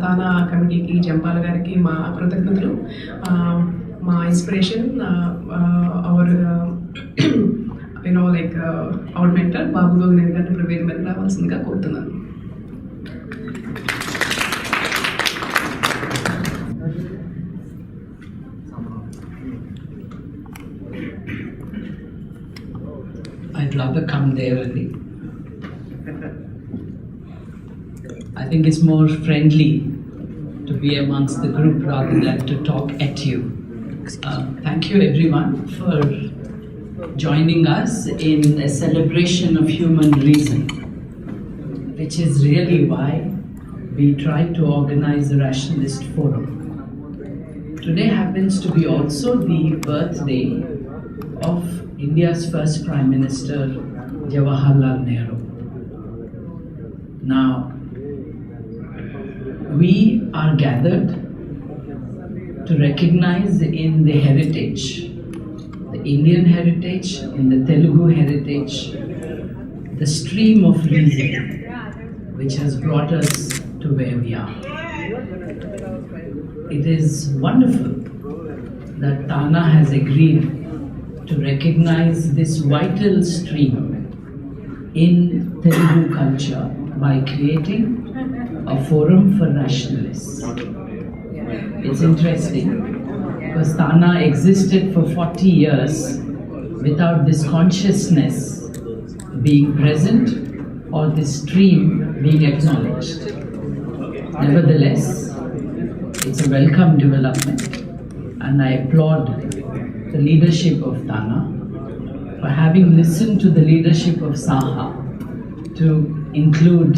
తానా కమిటీకి, జంపాల గారికి మా కృతజ్ఞతలు. మా ఇన్స్పిరేషన్ అవర్ అవర్ మెంటర్ బాబు గోగినేని గారిని ప్రవేద మీద రావాల్సిందిగా కోరుతున్నాను. I'd rather come there early. I think it's more friendly to be amongst the group rather than to talk at you. Thank you everyone for joining us in a celebration of human reason, which is really why we try to organize a rationalist forum. Today happens to be also the birthday of India's first Prime Minister, Jawaharlal Nehru. Now, we are gathered to recognize in the heritage, the Indian heritage, in the Telugu heritage, the stream of reason which has brought us to where we are. It is wonderful that Tana has agreed to recognize this vital stream in Telugu culture by creating a forum for rationalists. It's interesting because Tana existed for 40 years without this consciousness being present or this stream being acknowledged. Nevertheless, it's a welcome development, and I applaud the leadership of Tana for having listened to the leadership of Saha to include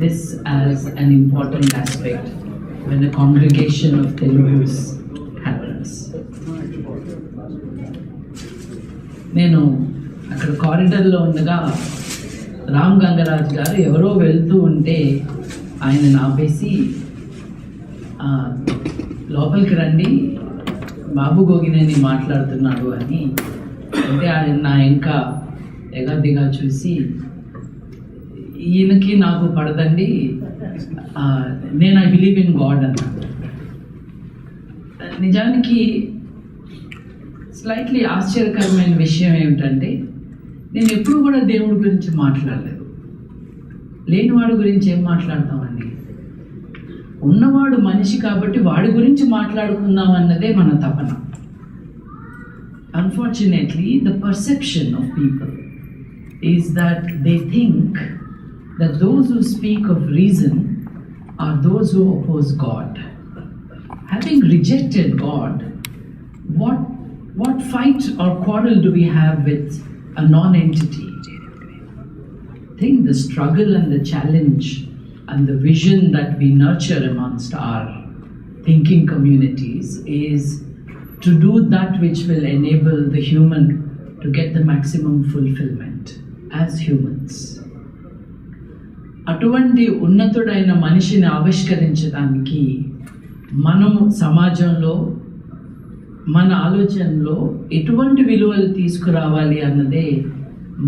this as an important aspect when a congregation of Telugus happens. నేను అక్కడ కారిడార్లో ఉండగా రామ్ గంగరాజ్ గారు ఎవరో వెళ్తూ ఉంటే ఆయన ఆపేసి లోపలికి రండి, బాబు గోగినేని మాట్లాడుతున్నాడు అని అంటే ఆయన నా ఇంకా ఎగదిగా చూసి ఈయనకి నాకు పడదండి, నేను ఐ బిలీవ్ ఇన్ గాడ్ అన్నాడు. నిజానికి స్లైట్లీ ఆశ్చర్యకరమైన విషయం ఏమిటంటే నేను ఎప్పుడు కూడా దేవుడి గురించి మాట్లాడలేదు. లేనివాడి గురించి ఏం మాట్లాడతామండి? ఉన్నవాడు మనిషి కాబట్టి వాడి గురించి మాట్లాడుకుందాం అన్నదే మన తపన. Unfortunately, the perception of people is that they think that those who speak of reason are those who oppose God. Having rejected God, what fight or quarrel do we have with a non-entity? I think the struggle and the challenge and the vision that we nurture amongst our thinking communities is to do that which will enable the human to get the maximum fulfillment as humans. అటువంటి ఉన్నతుడైన మనిషిని ఆవిష్కరించడానికి మనము సమాజంలో మన ఆలోచనలో ఎటువంటి విలువలు తీసుకురావాలి అన్నదే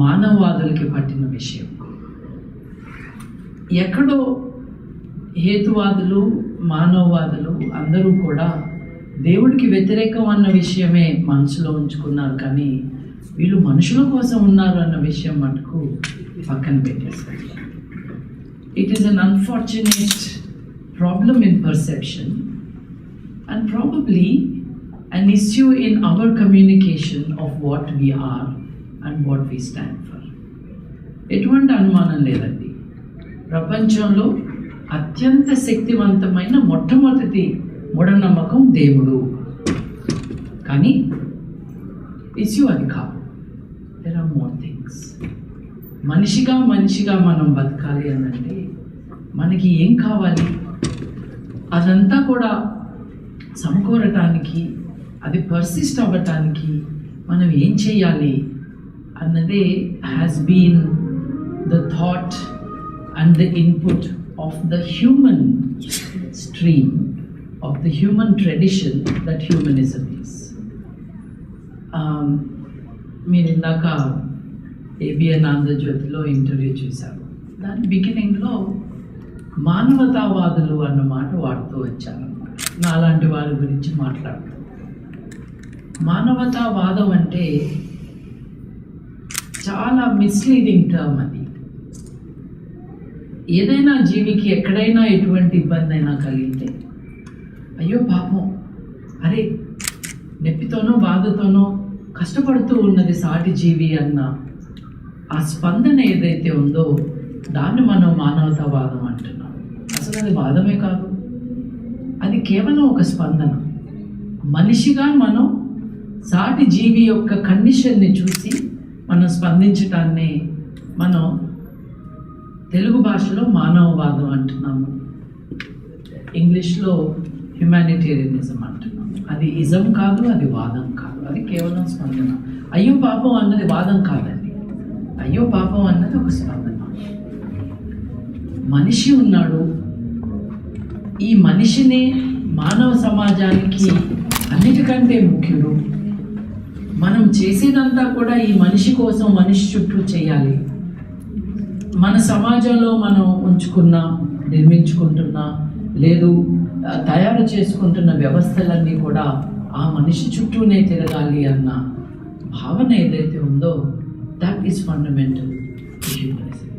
మానవవాదులకి పట్టిన విషయం. ఎక్కడో హేతువాదులు, మానవవాదులు అందరూ కూడా దేవుడికి వ్యతిరేకం అన్న విషయమే మనసులో ఉంచుకున్నారు, కానీ వీళ్ళు మనుషుల కోసం ఉన్నారు అన్న విషయం మటుకు పక్కన పెట్టేస్తారు. It is an unfortunate problem in perception and probably an issue in our communication of what we are and what we stand for. ఎటువంటి అనుమానం లేదండి, ప్రపంచంలో అత్యంత శక్తివంతమైన మొట్టమొదటి మూఢనమ్మకం దేవుడు. కానీ ఇష్యూ అది కాదు. There are more things. మనిషిగా మనం బతకాలి అనంటే మనకి ఏం కావాలి అదంతా కూడా సమకూరటానికి, అది పర్సిస్ట్ అవ్వటానికి మనం ఏం చేయాలి అన్నదే has been the thought and the input of the human stream, of the human tradition that humanism is. మీరు ఇందాక ఏబిఎన్ ఆంధ్రజ్యోతిలో ఇంటర్వ్యూ చూశారు. దాని బిగినింగ్లో మానవతావాదులు అన్న మాట వాడుతూ వచ్చారన్నమాట. నాలాంటి వారి గురించి మాట్లాడుతూ, మానవతావాదం అంటే చాలా మిస్లీడింగ్ టర్మ్. అది ఏదైనా జీవికి ఎక్కడైనా ఎటువంటి ఇబ్బంది అయినా కలిగితే అయ్యో పాపం, అరే నొప్పితోనో బాధతోనో కష్టపడుతూ ఉన్నది సాటి జీవి అన్న ఆ స్పందన ఏదైతే ఉందో దాన్ని మనం మానవతావాదం అంటున్నాం. అసలు అది వాదమే కాదు, అది కేవలం ఒక స్పందన. మనిషిగా మనం సాటి జీవి యొక్క కండిషన్ని చూసి మనం స్పందించటాన్ని మనం తెలుగు భాషలో మానవవాదం అంటున్నాము, ఇంగ్లీష్లో హ్యుమానిటేరియనిజం అంటున్నాము. అది ఇజం కాదు, అది వాదం కాదు, అది కేవలం స్పందన. అయ్యో పాపం అన్నది వాదం కాదండి, అయ్యో పాపం అన్నది ఒక స్పందన. మనిషి ఉన్నాడు, ఈ మనిషిని మానవ సమాజానికి అన్నిటికంటే ముఖ్యుడు. మనం చేసేదంతా కూడా ఈ మనిషి కోసం, మనిషి చుట్టూ చేయాలి. మన సమాజంలో మనం నిర్మించుకుంటున్న లేదు తయారు చేసుకుంటున్న వ్యవస్థలన్నీ కూడా ఆ మనిషి చుట్టూనే తిరగాలి అన్న భావన ఏదైతే ఉందో దట్ ఈస్ ఫండమెంటల్ హ్యూమనిజం.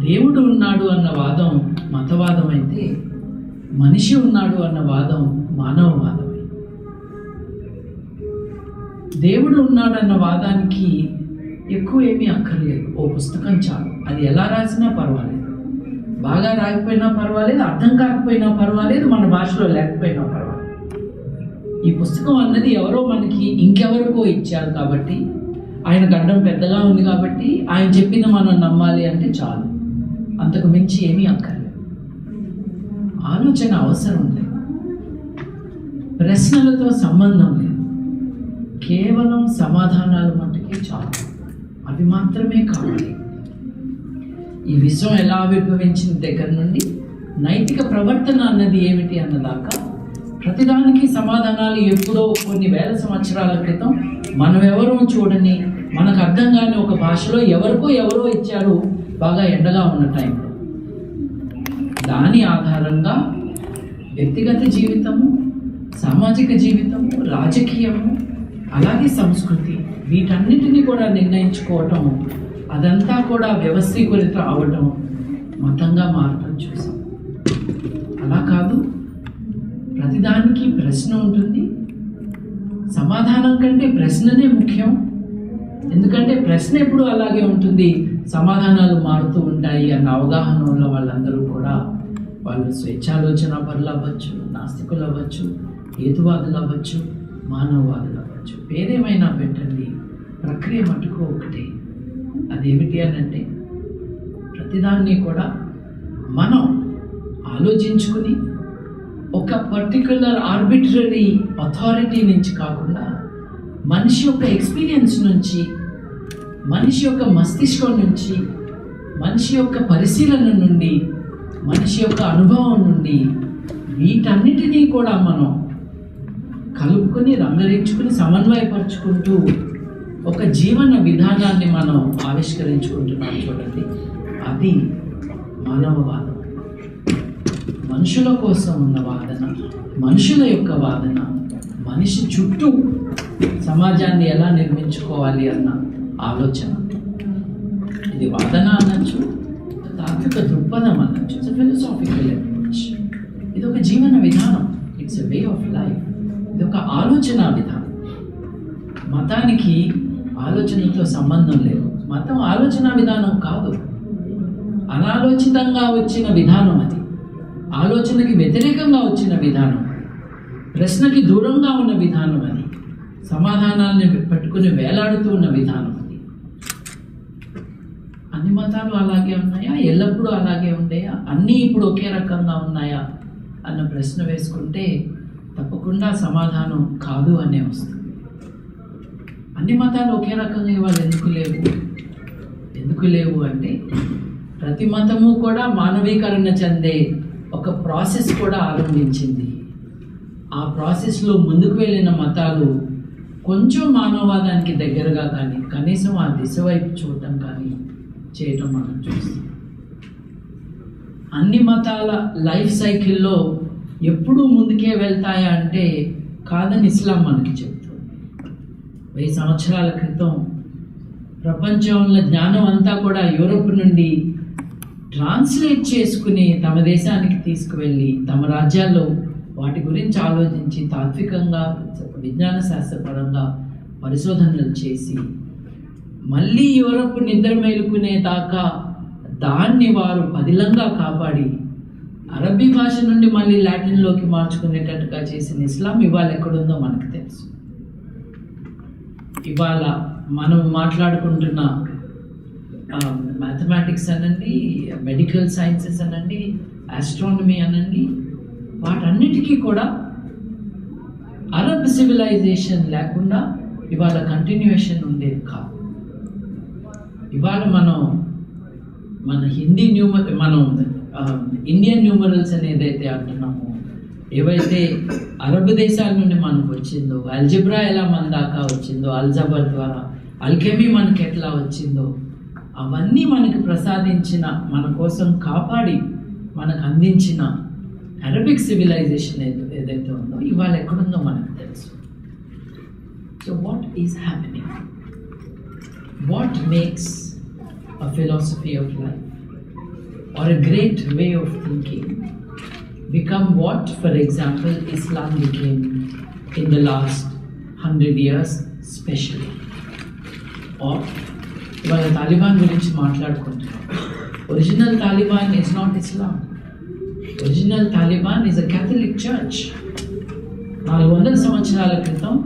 దేవుడు ఉన్నాడు అన్న వాదం మతవాదం అయితే, మనిషి ఉన్నాడు అన్న వాదం మానవవాదమే. దేవుడు ఉన్నాడు అన్న వాదానికి ఎక్కువ ఏమీ అక్కర్లేదు, ఓ పుస్తకం చాలు. అది ఎలా రాసినా పర్వాలేదు, బాగా రాకపోయినా పర్వాలేదు, అర్థం కాకపోయినా పర్వాలేదు, మన భాషలో లేకపోయినా పర్వాలేదు. ఈ పుస్తకం అన్నది ఎవరో మనకి ఇంకెవరికో ఇచ్చారు కాబట్టి, ఆయన గడ్డం పెద్దగా ఉంది కాబట్టి ఆయన చెప్పింది మనం నమ్మాలి అంటే చాలు, అంతకు మించి ఏమీ అక్కర్లేదు. ఆలోచన అవసరం లేదు, ప్రశ్నలతో సంబంధం లేదు, కేవలం సమాధానాలు మట్టుకే చాలు, అవి మాత్రమే కావాలి. ఈ విశ్వం ఎలా ఆవిర్భవించిన దగ్గర నుండి నైతిక ప్రవర్తన అన్నది ఏమిటి అన్నదాకా ప్రతిదానికి సమాధానాలు ఎప్పుడో కొన్ని వేల సంవత్సరాల క్రితం మనం ఎవరో చూడని, మనకు అర్థం కాని ఒక భాషలో ఎవరో ఇచ్చారు, బాగా ఎండగా ఉన్న టైంలో. దాని ఆధారంగా వ్యక్తిగత జీవితము, సామాజిక జీవితము, రాజకీయము, అలాగే సంస్కృతి, వీటన్నిటినీ కూడా నిర్ణయించుకోవటం, అదంతా కూడా వ్యవస్థీకృత అవటం, మతంగా మారటం చూసాం. అలా కాదు, ప్రతిదానికి ప్రశ్న ఉంటుంది. సమాధానం కంటే ప్రశ్ననే ముఖ్యం, ఎందుకంటే ప్రశ్న ఎప్పుడు అలాగే ఉంటుంది, సమాధానాలు మారుతూ ఉంటాయి అన్న అవగాహన ఉన్న వాళ్ళందరూ కూడా, వాళ్ళు స్వేచ్ఛాలోచన పరులు అవ్వచ్చు, నాస్తికులు అవ్వచ్చు, హేతువాదులు అవ్వచ్చు, మానవవాదులు అవ్వచ్చు, పేరేమైనా పెట్టండి, ప్రక్రియ మటుకు ఒకటే. అదేమిటి అని అంటే, ప్రతిదాన్ని కూడా మనం ఆలోచించుకుని ఒక పర్టిక్యులర్ ఆర్బిట్రరీ అథారిటీ నుంచి కాకుండా, మనిషి యొక్క ఎక్స్పీరియన్స్ నుంచి, మనిషి యొక్క మస్తిష్కం నుంచి, మనిషి యొక్క పరిశీలన నుండి, మనిషి యొక్క అనుభవం నుండి, వీటన్నిటినీ కూడా మనం కలుపుకొని, రంగరించుకుని, సమన్వయపరుచుకుంటూ ఒక జీవన విధానాన్ని మనం ఆవిష్కరించుకుంటున్నాం చూడండి, అది మానవవాదం. మనుషుల కోసం ఉన్న వాదన, మనుషుల యొక్క వాదన, మనిషి చుట్టూ సమాజాన్ని ఎలా నిర్మించుకోవాలి అన్న ఆలోచన. ఇది వాదన అనొచ్చు, తాత్విక దృక్పథం అనొచ్చు, ఇట్స్ ఫిలాసాఫికల్ అప్రోచ్. ఇది ఒక జీవన విధానం, it's a way of life, ఇది ఒక ఆలోచన విధానం. మతానికి ఆలోచనతో సంబంధం లేదు, మతం ఆలోచన విధానం కాదు, అనాలోచితంగా వచ్చిన విధానం అది, ఆలోచనకి వ్యతిరేకంగా వచ్చిన విధానం, ప్రశ్నకి దూరంగా ఉన్న విధానం అది, సమాధానాన్ని పట్టుకుని వేలాడుతూ ఉన్న విధానం అది. అన్ని మతాలు అలాగే ఉన్నాయా, ఎల్లప్పుడూ అలాగే ఉండేయా, అన్నీ ఇప్పుడు ఒకే రకంగా ఉన్నాయా అన్న ప్రశ్న వేసుకుంటే తప్పకుండా సమాధానం కాదు అనే వస్తుంది. అన్ని మతాలు ఒకే రకంగా ఇవాళ ఎందుకు లేవు అంటే, ప్రతి మతము కూడా మానవీకరణ చెందే ఒక ప్రాసెస్ కూడా ఆరంభించింది. ఆ ప్రాసెస్లో ముందుకు వెళ్ళిన మతాలు కొంచెం మానవవాదానికి దగ్గరగా కానీ, కనీసం ఆ దిశ వైపు చూడటం కానీ చేయటం మనం చూస్తాం. అన్ని మతాల లైఫ్ సైకిల్లో ఎప్పుడూ ముందుకే వెళ్తాయా అంటే కాదని ఇస్లాం మనకి చెప్తుంది. 1000 సంవత్సరాల క్రితం ప్రపంచంలో జ్ఞానం అంతా కూడా యూరోప్ నుండి ట్రాన్స్లేట్ చేసుకుని తమ దేశానికి తీసుకువెళ్ళి తమ రాజ్యాల్లో వాటి గురించి ఆలోచించి తాత్వికంగా విజ్ఞాన శాస్త్రపరంగా పరిశోధనలు చేసి మళ్ళీ యూరోప్ నిద్ర మేలుకునే దాకా దాన్ని వారు పదిలంగా కాపాడి అరబీ భాష నుండి మళ్ళీ లాటిన్లోకి మార్చుకునేటట్టుగా చేసిన ఇస్లాం ఇవాళ ఎక్కడుందో మనకు తెలుసు. ఇవాళ మనం మాట్లాడుకుంటున్న మ్యాథమెటిక్స్ అనండి, మెడికల్ సైన్సెస్ అనండి, ఆస్ట్రానమీ అనండి, వాటన్నిటికీ కూడా అరబ్ సివిలైజేషన్ లేకుండా ఇవాళ కంటిన్యూయేషన్ ఉండేది కాదు. ఇవాళ మన హిందీ మనం ఇండియన్ న్యూమరల్స్ అని ఏదైతే అంటున్నామో, ఏవైతే అరబ్ దేశాల నుండి మనకు వచ్చిందో, అల్జిబ్రా ఎలా మన దాకా వచ్చిందో, అల్జబర్ ద్వారా అల్కెమీ మనకి ఎట్లా వచ్చిందో, అవన్నీ మనకి ప్రసాదించిన, మన కోసం కాపాడి మనకు అందించిన అరబిక్ సివిలైజేషన్ ఏదైతే ఉందో ఇవాళ ఎక్కడుందో మనకు తెలుసు. So what is happening? What makes a philosophy of life or a great way of thinking become what, for example, Islam became in the last 100 years specially? Or ఇవాళ తాలిబాన్ గురించి మాట్లాడుకుంటున్నాం. Original Taliban is not Islam. Original Taliban is a Catholic church. 400 సంవత్సరాల క్రితం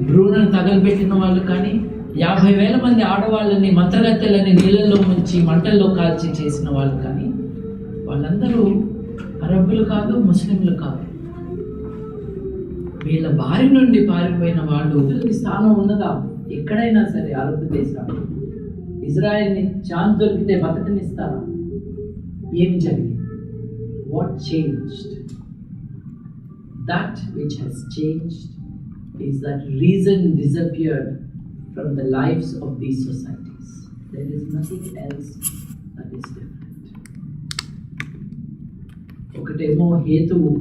Bruner తగలబెట్టిన వాళ్ళు కానీ, 50,000 మంది ఆడవాళ్ళని మంత్రగత్తెలని నీళ్ళల్లో ముంచి మంటల్లో కాల్చి చేసిన వాళ్ళు కానీ, వాళ్ళందరూ అరబ్బులు కాదు, ముస్లింలు కాదు. వీళ్ళ బారి నుండి పారిపోయిన వాళ్ళు స్థానం ఉన్నదా ఎక్కడైనా సరే అరబ్ దేశాలు? ఇజ్రాయెల్ని ఛాన్స్ దొరికితే బతకనిస్తారా? ఏం జరిగింది? What changed? That which has changed is that reason disappeared from the lives of these societies. There is nothing else that is different. ఒకటేమో హేతువు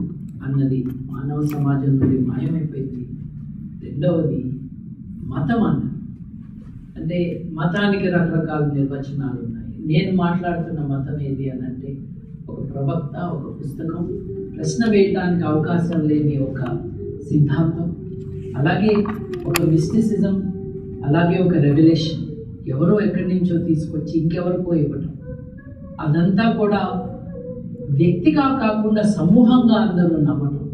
అన్నది మానవ సమాజం నుండి మాయమైపోయింది. రెండవది మతం అంటే మతానికి రకరకాల నిర్వచనాలు ఉన్నాయి. నేను మాట్లాడుతున్న మతం ఏది అని అంటే ఒక ప్రవక్త, ఒక పుస్తకం, ప్రశ్న వేయటానికి అవకాశం లేని ఒక సిద్ధాంతం, అలాగే ఒక మిస్టిసిజం, అలాగే ఒక రెవల్యూషన్, ఎవరో ఎక్కడి నుంచో తీసుకొచ్చి ఇంకెవరికో ఇవ్వటం. అదంతా కూడా వ్యక్తిగా కాకుండా సమూహంగా అందరూ నమ్మటం.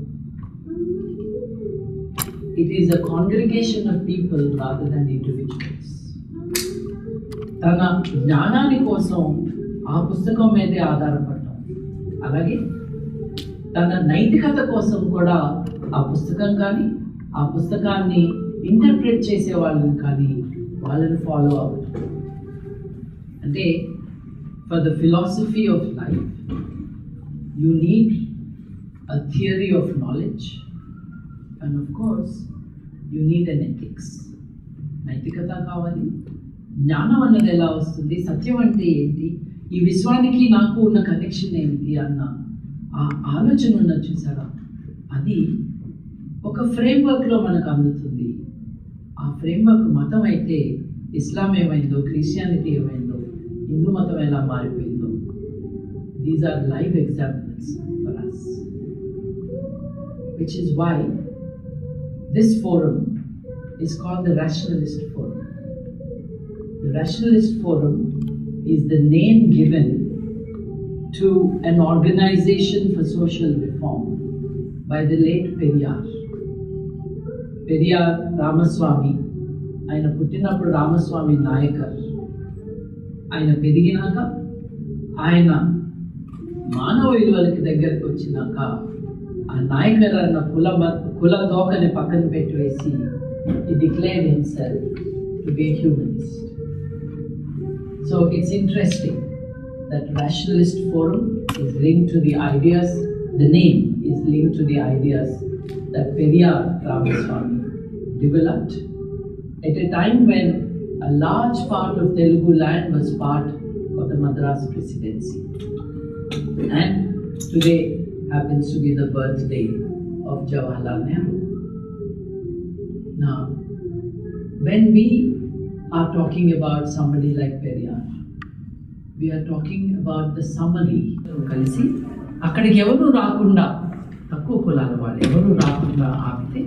It is a congregation of people rather than individuals. తన జ్ఞానాని కోసం ఆ పుస్తకం మీదే ఆధారపడటం, అలాగే తన నైతికత కోసం కూడా ఆ పుస్తకం కానీ, ఆ పుస్తకాన్ని ఇంటర్ప్రెట్ చేసే వాళ్ళని కానీ వాళ్ళని ఫాలో అవ్వటం. అంటే for the philosophy of life you need a theory of knowledge and of course you need an ethics. నైతికత కావాలి. జ్ఞానం అన్నది ఎలా వస్తుంది? సత్యం అంటే ఏంటి? ఈ విశ్వానికి నాకు ఉన్న కనెక్షన్ ఏంటి అన్న ఆ ఆలోచన ఉన్నది చూసారా? అది ఒక ఫ్రేమ్వర్క్లో మనకు అందుతుంది. ఆ ఫ్రేమ్వర్క్ మతం అయితే ఇస్లాం ఏమైందో, క్రిస్టియానిటీ ఏమైందో, హిందూ మతం ఎలా మారిపోయిందో, these are live examples for us, which is why this forum is called the Rationalist Forum. The Rationalist Forum is the name given to an organization for social reform by the late Periyar Ramaswamy. ఆయన పుట్టినప్పుడు రామస్వామి నాయకర్, ఆయన పెరిగినాక ఆయన మానవ విలువలకి దగ్గరికి వచ్చినాక ఆ నాయకర్ అన్న కుల తోకని పక్కన పెట్టివేసి he declared himself to be a humanist. So it's interesting that Rationalist Forum is linked to the ideas, the name is linked to the ideas that Periyar Ramaswamy developed at a time when a large part of Telugu land was part of the Madras Presidency. And today happens to be the birthday of Jawaharlal Nehru. Now, when we are talking about somebody like Periyar, we are talking about the summary. కలిసి అక్కడికి ఎవరు రాకుండా, తక్కువ కులాల వాళ్ళు ఎవరు రాకుండా ఆపితే,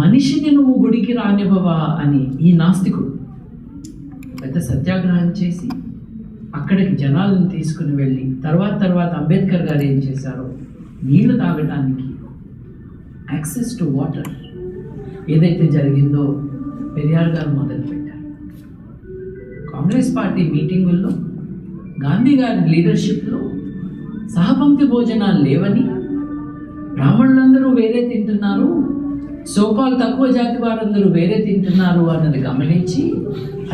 మనిషిని నువ్వు గుడికి రానివ్వవా అని ఈ నాస్తికుడు పెద్ద సత్యాగ్రహం చేసి అక్కడికి జనాలను తీసుకుని వెళ్ళి తర్వాత అంబేద్కర్ గారు ఏం చేశారో, నీళ్లు తాగడానికి యాక్సెస్ టు వాటర్ ఏదైతే జరిగిందో పెరియార్ గారు మొదలుపెట్టారు. కాంగ్రెస్ పార్టీ మీటింగుల్లో గాంధీ గారి లీడర్షిప్లో సహపంక్తి భోజనాలు లేవని, బ్రాహ్మణులందరూ వేరే తింటున్నారు, సోకాల్ తక్కువ జాతి వారందరూ వేరే తింటున్నారు అన్నది గమనించి,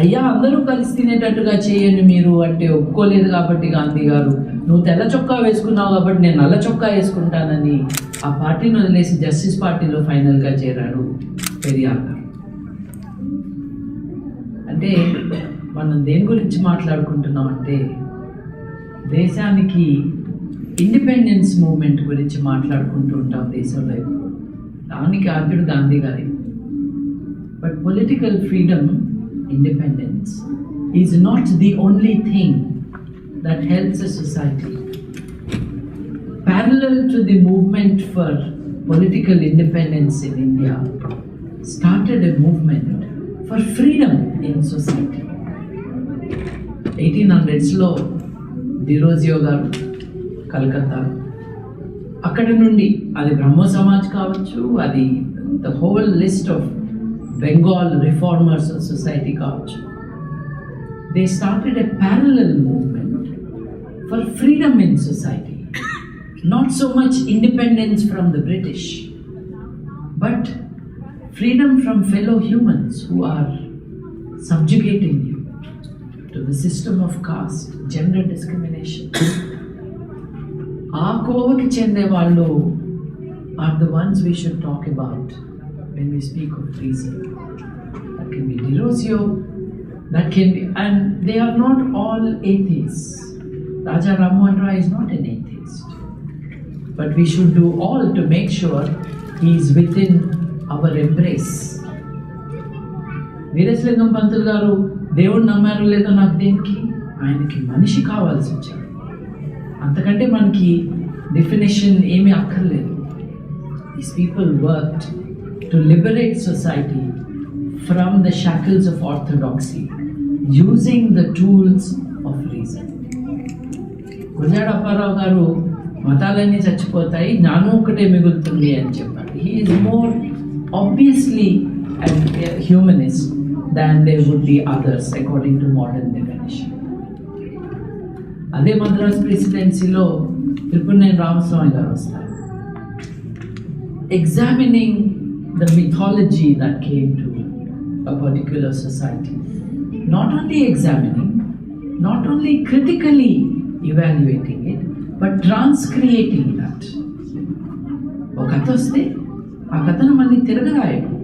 అయ్యా అందరూ కలిసి తినేటట్టుగా చేయండి మీరు అంటే ఒప్పుకోలేదు కాబట్టి గాంధీ గారు, నువ్వు తెల్ల చొక్కా వేసుకున్నావు కాబట్టి నేను నల్ల చొక్కా వేసుకుంటానని ఆ పార్టీని వదిలేసి జస్టిస్ పార్టీలో ఫైనల్గా చేరాడు పెరియార్ గారు. అంటే మనం దేని గురించి మాట్లాడుకుంటున్నాం అంటే, దేశానికి ఇండిపెండెన్స్ మూమెంట్ గురించి మాట్లాడుకుంటూ ఉంటాం దేశంలో. దానికి ఆద్యుడు గాంధీ గారి. But political freedom, independence is not the only thing that helps a society. Parallel to the movement for political independence in India, started a movement for freedom in society. 1800s లో Derozio గారు కలకత్తా, అక్కడి నుండి అది బ్రహ్మ సమాజ్ కావచ్చు, అది the whole list of Bengal reformers of society కావచ్చు, they started a parallel movement for freedom in society. Not so much independence from the British, but freedom from fellow humans who are subjugating you to the system of caste, gender discrimination. Aa kovaki chende vallu are the ones we should talk about when we speak of reason. That can be Deleuze, that can be, and they are not all atheists. Raja Rammohan Roy is not an atheist. But we should do all to make sure he is within our embrace. Veeresalingam Pantulu garu దేవుడు నమ్మారో లేదో నాకు దేనికి, ఆయనకి మనిషి కావాల్సి వచ్చాడు. అంతకంటే మనకి డెఫినేషన్ ఏమీ అక్కర్లేదు. These people worked to liberate society from the shackles of orthodoxy using the tools of reason. గుజరాడ Apparao గారు మతాలన్నీ చచ్చిపోతాయి, జ్ఞానం ఒకటే మిగులుతుంది అని చెప్పారు. He is more obviously a humanist than there would be others according to modern definition. అదే మద్రాస్ ప్రెసిడెన్సీలో త్రిపురనేని రామస్వామి గారు వస్తారు. Examining the mythology that came to a particular society. Not only examining, not only critically evaluating it, but transcreating that. ఒక కథ వస్తే ఆ కథను మళ్ళీ తిరగరాయడం,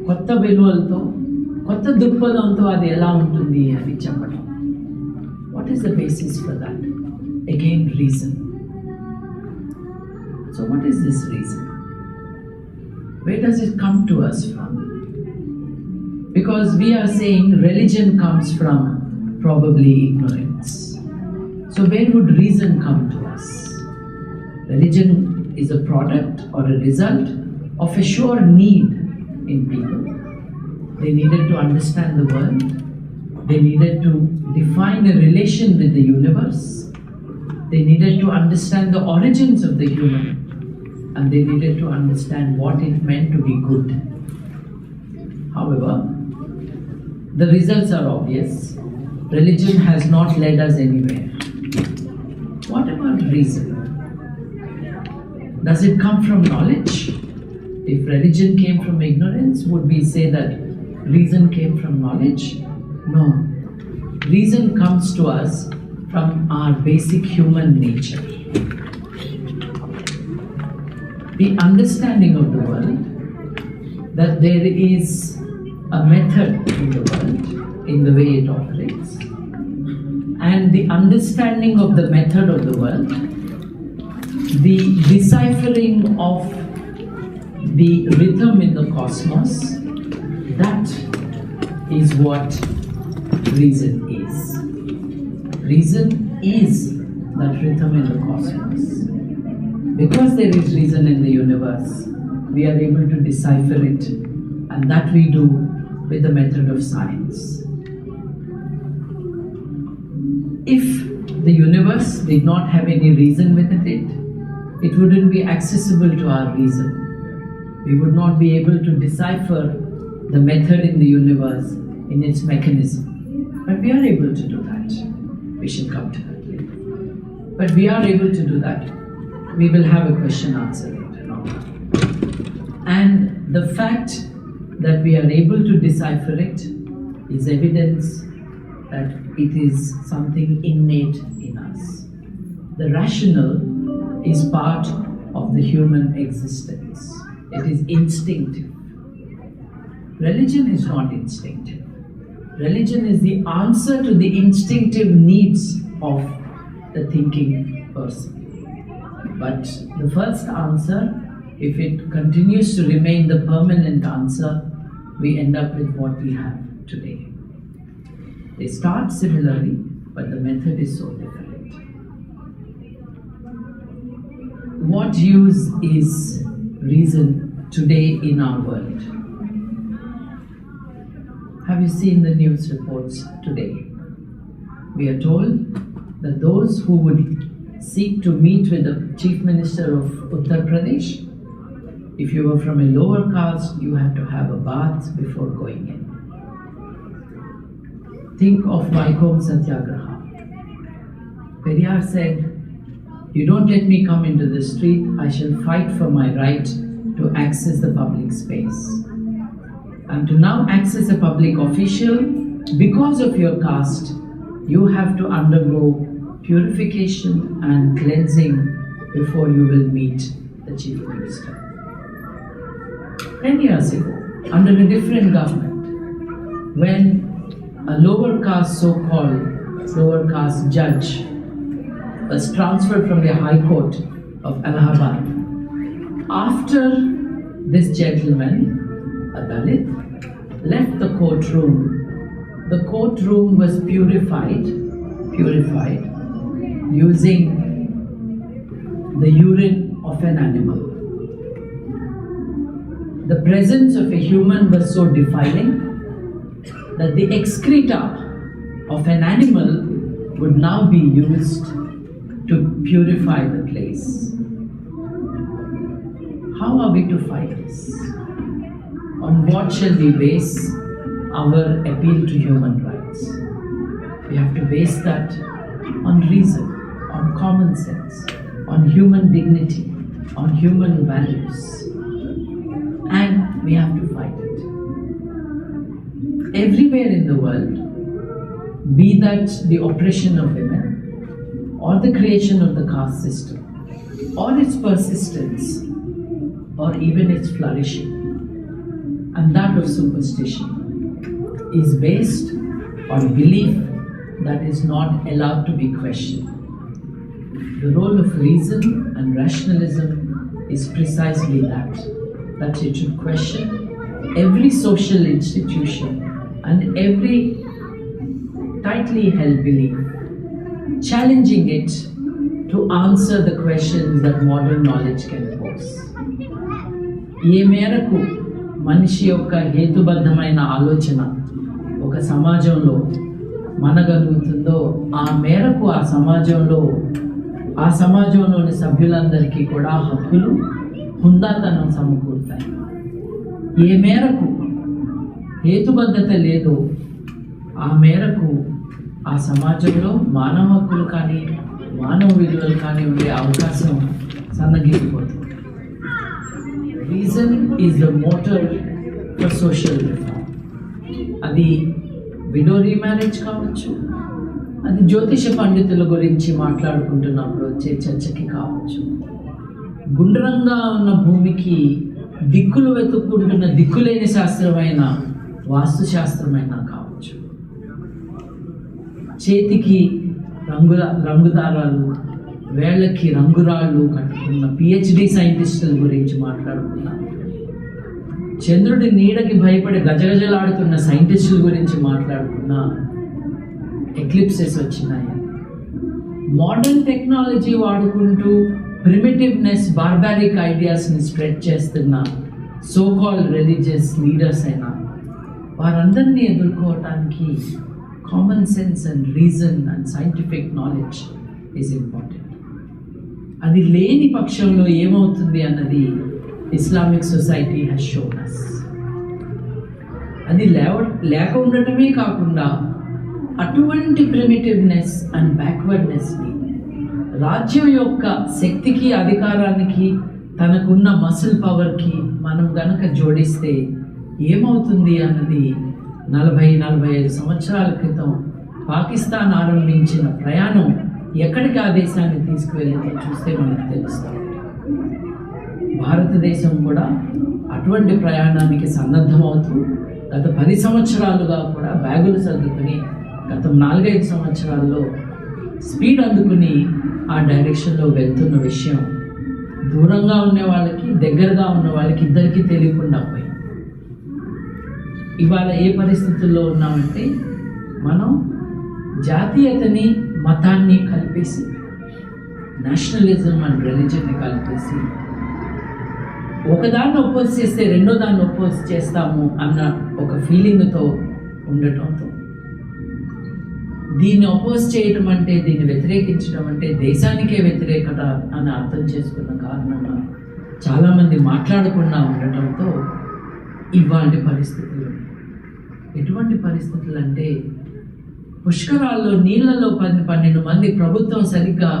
కొత్త విలువలతో కొత్త దృక్పథంతో అది ఎలా ఉంటుంది అని చెప్పడం. What is the basis for that? Again, reason. So what is this reason? Where does it come to us from? Because we are saying religion comes from probably ignorance. So where would reason come to us? Religion is a product or a result of a sure need in people. They needed to understand the world. They needed to define a relation with the universe. They needed to understand the origins of the human. And they needed to understand what it meant to be good. However, the results are obvious. Religion has not led us anywhere. What about reason? Does it come from knowledge? If religion came from ignorance, would we say that reason came from knowledge? No. Reason comes to us from our basic human nature. The understanding of the world, that there is a method in the world, in the way it operates, and the understanding of the method of the world, the deciphering of the rhythm in the cosmos, that is what reason is. Reason is that rhythm in the cosmos. Because there is reason in the universe, we are able to decipher it, and that we do with the method of science. If the universe did not have any reason within it, it wouldn't be accessible to our reason. We would not be able to decipher the method in the universe in its mechanism. But we are able to do that. We shall come to that later. But we are able to do that. We will have a question answer later on. And the fact that we are able to decipher it is evidence that it is something innate in us. The rational is part of the human existence. It is instinctive. Religion is not instinctive. Religion is the answer to the instinctive needs of the thinking person. But the first answer, if it continues to remain the permanent answer, we end up with what we have today. They start similarly, but the method is so different. What use is reason today in our world? Have you seen the news reports today? We are told that those who would seek to meet with the Chief Minister of Uttar Pradesh, if you were from a lower caste, you had to have a bath before going in. Think of Vaikom Satyagraha. Periyar said, "You don't let me come into the street, I shall fight for my right to access the public space." And to now access a public official, because of your caste, you have to undergo purification and cleansing before you will meet the Chief Minister. 10 years ago, under a different government, when a lower caste, so-called lower caste judge was transferred from the High Court of Allahabad, after this gentleman, a Dalit, left the courtroom was purified using the urine of an animal. The presence of a human was so defiling that the excreta of an animal would now be used to purify the place. How are we to fight this? On what shall we base our appeal to human rights? We have to base that on reason, on common sense, on human dignity, on human values. And we have to fight it. Everywhere in the world, be that the oppression of women, or the creation of the caste system, or its persistence, or even its flourishing, and that of superstition, is based on belief that is not allowed to be questioned. The role of reason and rationalism is precisely that it should question every social institution and every tightly held belief, challenging it to answer the questions that modern knowledge can pose. ఏ మేరకు మనిషి యొక్క హేతుబద్ధమైన ఆలోచన ఒక సమాజంలో మనగలుగుతుందో ఆ మేరకు ఆ సమాజంలోని సభ్యులందరికీ కూడా హక్కులు, హుందాతనం సమకూరుతాయి. ఏ మేరకు హేతుబద్ధత లేదో ఆ మేరకు ఆ సమాజంలో మానవ హక్కులు కానీ మానవ విలువలు కానీ ఉండే అవకాశం సన్నగిలిపోతుంది. Reason is the motor for social reform. అది విడో రీమ్యారేజ్ కావచ్చు, అది జ్యోతిష పండితుల గురించి మాట్లాడుకుంటున్నప్పుడు వచ్చే చర్చకి కావచ్చు, గుండ్రంగా ఉన్న భూమికి దిక్కులు వెతుక్కుంటున్న దిక్కులేని శాస్త్రమైన వాస్తు శాస్త్రమైన కావచ్చు, చేతికి రంగుదారాలు, వేళ్ళకి రంగురాళ్ళు కట్టుకున్న పిహెచ్డి సైంటిస్టుల గురించి మాట్లాడుకున్నా, చంద్రుడి నీడకి భయపడి గజగజలాడుతున్న సైంటిస్టుల గురించి మాట్లాడుకున్నా, ఎక్లిప్సెస్ వచ్చినాయి. మోడర్న్ టెక్నాలజీ వాడుకుంటూ ప్రిమిటివ్నెస్, బార్బారిక్ ఐడియాస్ని స్ప్రెడ్ చేస్తున్న సో కాల్డ్ రిలీజియస్ లీడర్స్ అయినా వారందరినీ ఎదుర్కోవటానికి common sense and reason and scientific knowledge is important. అది లేని పక్షంలో ఏమవుతుంది అన్నది Islamic society has shown us. అది లేక ఉండటమే కాకుండా అటువంటి ప్రిమిటివ్నెస్ అండ్ బ్యాక్వర్డ్నెస్ని రాజ్యం యొక్క శక్తికి, అధికారానికి, తనకున్న మసిల్ పవర్కి మనం గనక జోడిస్తే ఏమవుతుంది అన్నది 40-45 సంవత్సరాల క్రితం పాకిస్తాన్ ఆరంభించిన ప్రయాణం ఎక్కడికి ఆ దేశాన్ని తీసుకువెళ్ళి చూస్తే మనకు తెలుస్తుంది. భారతదేశం కూడా అటువంటి ప్రయాణానికి సన్నద్ధమవుతూ గత 10 సంవత్సరాలుగా కూడా బ్యాగులు సర్దుకుని గత 4-5 సంవత్సరాల్లో స్పీడ్ అందుకుని ఆ డైరెక్షన్లో వెళ్తున్న విషయం దూరంగా ఉన్న వాళ్ళకి, దగ్గరగా ఉన్న వాళ్ళకి ఇద్దరికీ తెలియకుండా పోయింది. ఇవాళ ఏ పరిస్థితుల్లో ఉన్నామంటే మనం జాతీయతని, మతాన్ని కలిపేసి, నేషనలిజం అండ్ రిలీజన్ని కలిపేసి ఒకదాన్ని ఒపోజ్ చేస్తే రెండో దాన్ని ఒపోజ్ చేస్తాము అన్న ఒక ఫీలింగ్తో ఉండటంతో, దీన్ని అపోజ్ చేయడం అంటే, దీన్ని వ్యతిరేకించడం అంటే దేశానికే వ్యతిరేకత అని అర్థం చేసుకున్న కారణంగా చాలామంది మాట్లాడకుండా ఉండటంతో ఇవాళ పరిస్థితులు ఎటువంటి పరిస్థితులు అంటే, పుష్కరాల్లో నీళ్లలో 12 మంది ప్రభుత్వం సరిగ్గా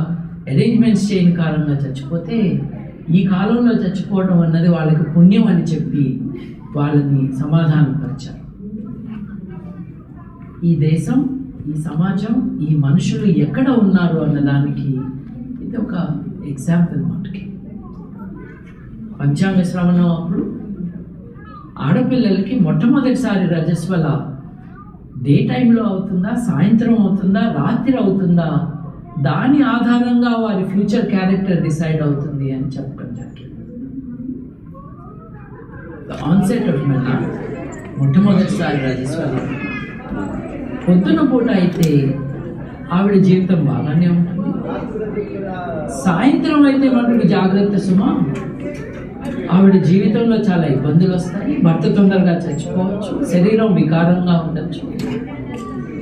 అరేంజ్మెంట్స్ చేయని కారణంగా చచ్చిపోతే, ఈ కాలంలో చచ్చిపోవడం అన్నది వాళ్ళకి పుణ్యం అని చెప్పి వాళ్ళని సమాధానపరిచారు. ఈ దేశం, ఈ సమాజం, ఈ మనుషులు ఎక్కడ ఉన్నారు అన్నదానికి ఇది ఒక ఎగ్జాంపుల్. మనకి పంచాంగ శ్రవణం అప్పుడు ఆడపిల్లలకి మొట్టమొదటిసారి రజస్వల డే టైంలో అవుతుందా, సాయంత్రం అవుతుందా, రాత్రి అవుతుందా, దాని ఆధారంగా వారి ఫ్యూచర్ క్యారెక్టర్ డిసైడ్ అవుతుంది అని చెప్పడం జరిగింది. ద ఆన్సెట్ ఆఫ్ మెన్నా మొట్టమొదటిసారి రజస్వల పొద్దున పూట అయితే ఆవిడ జీవితం బాగానే ఉంటుంది, సాయంత్రం అయితే మనకు జాగ్రత్త సుమా, ఆవిడ జీవితంలో చాలా ఇబ్బందులు వస్తాయి, భర్త తొందరగా చచ్చిపోవచ్చు, శరీరం వికారంగా ఉండొచ్చు,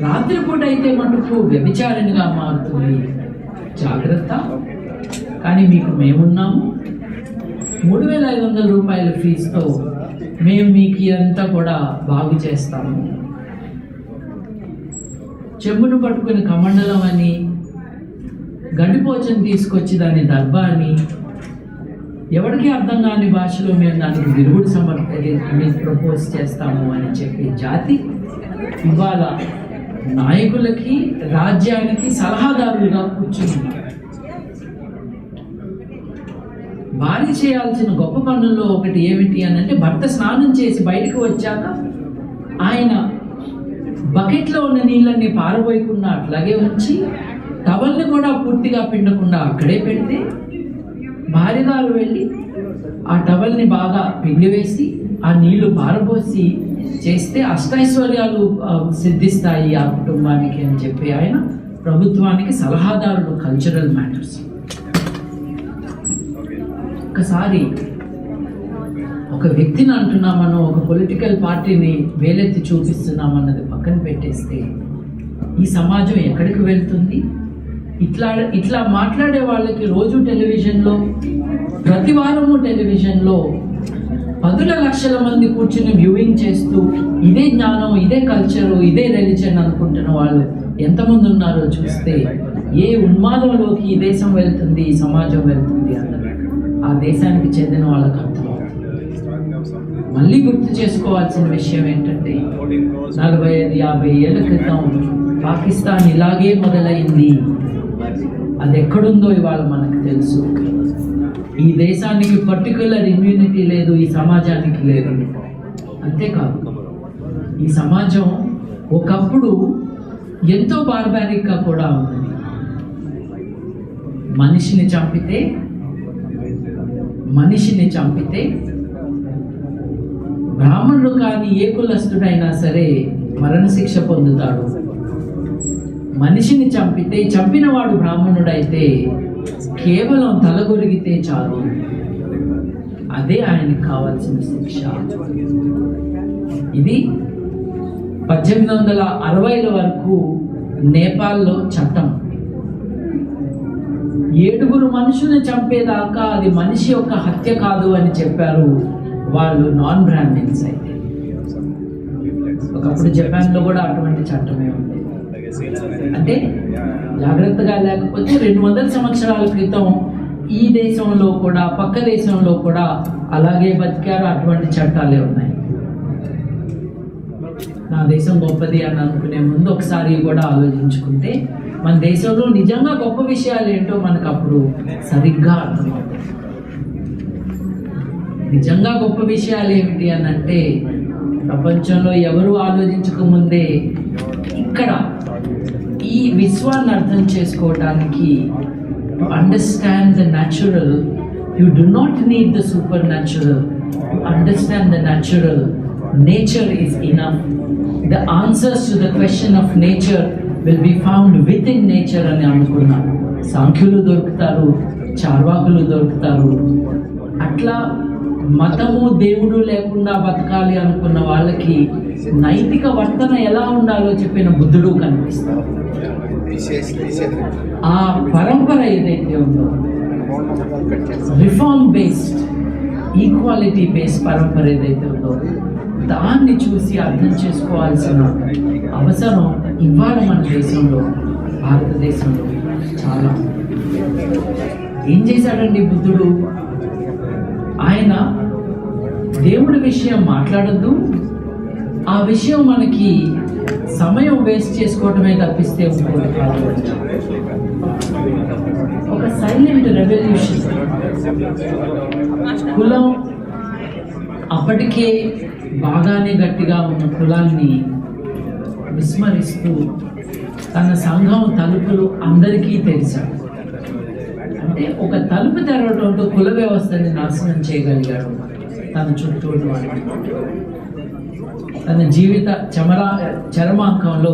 రాత్రిపూట అయితే మటుకు వ్యభిచారిణిగా మారుతుంది, జాగ్రత్త. కానీ మీకు మేమున్నాము, 3,500 రూపాయల ఫీజుతో మేము మీకు ఇదంతా కూడా బాగు చేస్తాము. చెంబును పట్టుకుని కమండలం అని, గడ్డిపోచని తీసుకొచ్చి దాన్ని దర్బా అని, ఎవరికి అర్థం కాని భాషలో మేము దానికి విరుగుడు ప్రపోజ్ చేస్తాము అని చెప్పి జాతి ఇవాళ నాయకులకి, రాజ్యానికి సలహాదారులుగా కూర్చున్నారు. భార్య చేయాల్సిన గొప్ప పనుల్లో ఒకటి ఏమిటి అని అంటే, భర్త స్నానం చేసి బయటకు వచ్చాక ఆయన బకెట్లో ఉన్న నీళ్ళని పారబోయకుండా అట్లాగే ఉంచి, టవల్ని కూడా పూర్తిగా పిండకుండా అక్కడే పెడితే, భార్య గారు వెళ్ళి ఆ టవల్ని బాగా పిండి వేసి ఆ నీళ్లు పారబోసి చేస్తే అష్టైశ్వర్యాలు సిద్ధిస్తాయి ఆ కుటుంబానికి అని చెప్పి ఆయన ప్రభుత్వానికి సలహాదారుడు కల్చరల్ మ్యాటర్స్. ఒకసారి ఒక వ్యక్తిని అంటున్నామనో, ఒక పొలిటికల్ పార్టీని వేలెత్తి చూపిస్తున్నామన్నది పక్కన పెట్టేస్తే ఈ సమాజం ఎక్కడికి వెళ్తుంది? ఇట్లా మాట్లాడే వాళ్ళకి రోజు టెలివిజన్లో, ప్రతి వారము టెలివిజన్లో 10 లక్షల మంది కూర్చుని వ్యూయింగ్ చేస్తూ ఇదే జ్ఞానం, ఇదే కల్చరు, ఇదే రిలీజన్ అనుకుంటున్న వాళ్ళు ఎంతమంది ఉన్నారో చూస్తే ఏ ఉన్మాదంలోకి ఈ దేశం వెళ్తుంది, ఈ సమాజం వెళ్తుంది అన్నది ఆ దేశానికి చెందిన వాళ్ళకి అర్థమవుతుంది. మళ్ళీ గుర్తు చేసుకోవాల్సిన విషయం ఏంటంటే, 45-50 ఏళ్ల క్రితం పాకిస్తాన్ ఇలాగే మొదలైంది. అది ఎక్కడుందో ఇవాళ మనకు తెలుసు. ఈ దేశానికి పర్టికులర్ ఇమ్యూనిటీ లేదు, ఈ సమాజానికి లేదు. అంతేకాదు, ఈ సమాజం ఒకప్పుడు ఎంతో బార్బారిక్గా కూడా ఉన్నది. మనిషిని చంపితే బ్రాహ్మణుడు కానీ ఏ కులస్తుడైనా సరే మరణశిక్ష పొందుతాడు. మనిషిని చంపిన వాడు బ్రాహ్మణుడైతే కేవలం తలగొరిగితే చాలు, అదే ఆయనకు కావాల్సిన శిక్ష. ఇది 1860ల వరకు నేపాల్లో చట్టం. 7 మనుషుల్ని చంపేదాకా అది మనిషి యొక్క హత్య కాదు అని చెప్పారు వాళ్ళు నాన్ బ్రాహ్మిన్స్ అయితే. ఒకప్పుడు జపాన్లో కూడా అటువంటి చట్టమే ఉంది. అంటే జాగ్రత్తగా లేకపోతే 200 సంవత్సరాల క్రితం ఈ దేశంలో కూడా పక్క దేశంలో కూడా అలాగే బతికారు, అటువంటి చట్టాలే ఉన్నాయి. నా దేశం గొప్పది అని అనుకునే ముందు ఒకసారి కూడా ఆలోచించుకుంటే మన దేశంలో నిజంగా గొప్ప విషయాలు ఏంటో మనకు అప్పుడు సరిగ్గా అర్థమవుతుంది. నిజంగా గొప్ప విషయాలు ఏమిటి అని అంటే ప్రపంచంలో ఎవరు ఆలోచించకముందే ఇక్కడ ఈ విశ్వాన్ని అర్థం చేసుకోవడానికి to understand the natural, you do not need the supernatural. To understand the natural, nature is enough. The answers to the question of nature will be found within nature అని అనుకున్నారు. సాంఖ్యులు దొరుకుతారు, చార్వాకులు దొరుకుతారు. అట్లా మతము దేవుడు లేకుండా బతకాలి అనుకున్న వాళ్ళకి నైతిక వర్తన ఎలా ఉండాలో చెప్పిన బుద్ధుడు కనిపిస్తారు. ఆ పరంపర ఏదైతే ఉందో రిఫార్మ్ బేస్డ్, ఈక్వాలిటీ బేస్డ్ పరంపర ఏదైతే ఉందో దాన్ని చూసి అర్థం చేసుకోవాల్సిన అవసరం ఇవాళ మన దేశంలో, భారతదేశంలో చాలా. ఏం చేశాడండి బుద్ధుడు? ఆయన దేవుడి విషయం మాట్లాడద్దు, ఆ విషయం మనకి సమయం వేస్ట్ చేసుకోవటమే తప్పిస్తే ఇంకోటి కాదు. ఒక సైలెంట్ రెవల్యూషన్. కులం అప్పటికే బాగానే గట్టిగా ఉన్న కులాన్ని విస్మరిస్తూ తన సంఘం తలుపులు అందరికీ తెరిచాడు. అంటే ఒక తలుపు తెరవడంతో కుల వ్యవస్థని నాశనం చేయగలిగాడు. తన చుట్టూ తన జీవిత చరమాంకంలో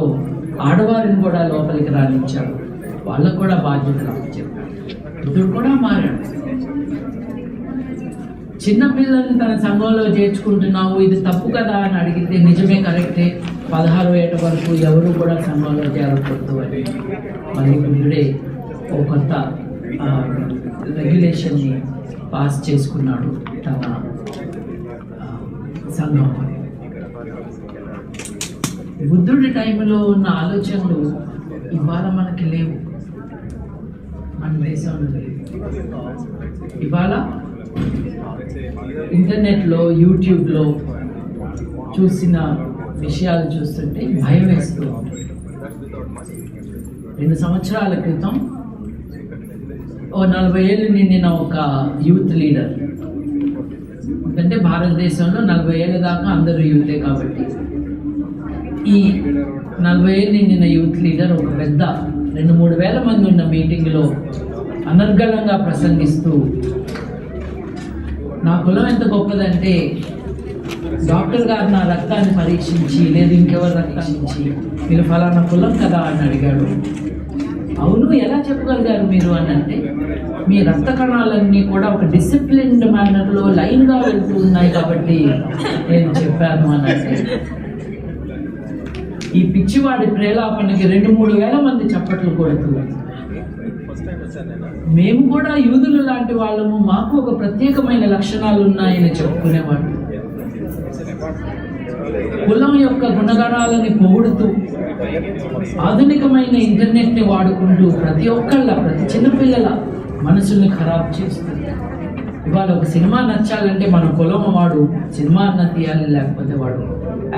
ఆడవారిని కూడా లోపలికి రానిచ్చాడు. వాళ్ళకు కూడా బాధ్యతలు చెప్పాడు. బుద్ధుడు కూడా మారాడు. చిన్నపిల్లల్ని తన సంఘంలో చేర్చుకుంటున్నావు, ఇది తప్పు కదా అని అడిగితే నిజమే, కరెక్టే, 16 ఏట వరకు ఎవరు కూడా సంఘంలో చేరకూడదు అని మళ్ళీ బుద్ధుడే ఒక కొత్త రెగ్యులేషన్ని పాస్ చేసుకున్నాడు తన సంఘం. బుద్ధుడి టైంలో ఉన్న ఆలోచనలు ఇవాళ మనకి లేవు, మన దేశంలో లేవు. ఇవాళ ఇంటర్నెట్లో, యూట్యూబ్లో చూసిన విషయాలు చూస్తుంటే భయం వేస్తూ. 2 సంవత్సరాల క్రితం 40 ఏళ్ళు నిండిన ఒక యూత్ లీడర్, ఎందుకంటే భారతదేశంలో 40 ఏళ్ళ దాకా అందరూ యూతే కాబట్టి ఈ 40 ఏళ్ళు నిండిన యూత్ లీడర్ ఒక పెద్ద 2-3 వేల మంది ఉన్న మీటింగ్లో అనర్గళంగా ప్రసంగిస్తూ, నా కులం ఎంత గొప్పదంటే డాక్టర్ గారు నా రక్తాన్ని పరీక్షించి లేదు ఇంకెవరు రక్తాన్నించి మీరు ఫలానా కులం కదా అని అడిగాడు. అవును, ఎలా చెప్పగలిగారు మీరు అని అంటే, మీ రక్త కణాలన్నీ కూడా ఒక డిసిప్లిన్డ్ మేనర్లో లైన్గా వెళ్తూ ఉన్నాయి కాబట్టి నేను చెప్పాను అని అంటే, ఈ పిచ్చివాడి ప్రేలాపనకి 2-3 వేల మంది చప్పట్లు కొడుతున్నారు. మేము కూడా యూదులు లాంటి వాళ్ళము, మాకు ఒక ప్రత్యేకమైన లక్షణాలు ఉన్నాయని చెప్పుకునేవాడు. కులం యొక్క గుణగణాలని పొగుడుతూ ఆధునికమైన ఇంటర్నెట్ని వాడుకుంటూ ప్రతి చిన్నపిల్లల మనసుల్ని ఖరాబ్ చేస్తుంది. ఇవాళ ఒక సినిమా నచ్చాలంటే మన కులం వాడు సినిమా అన్నా తీయాలి, లేకపోతే వాడు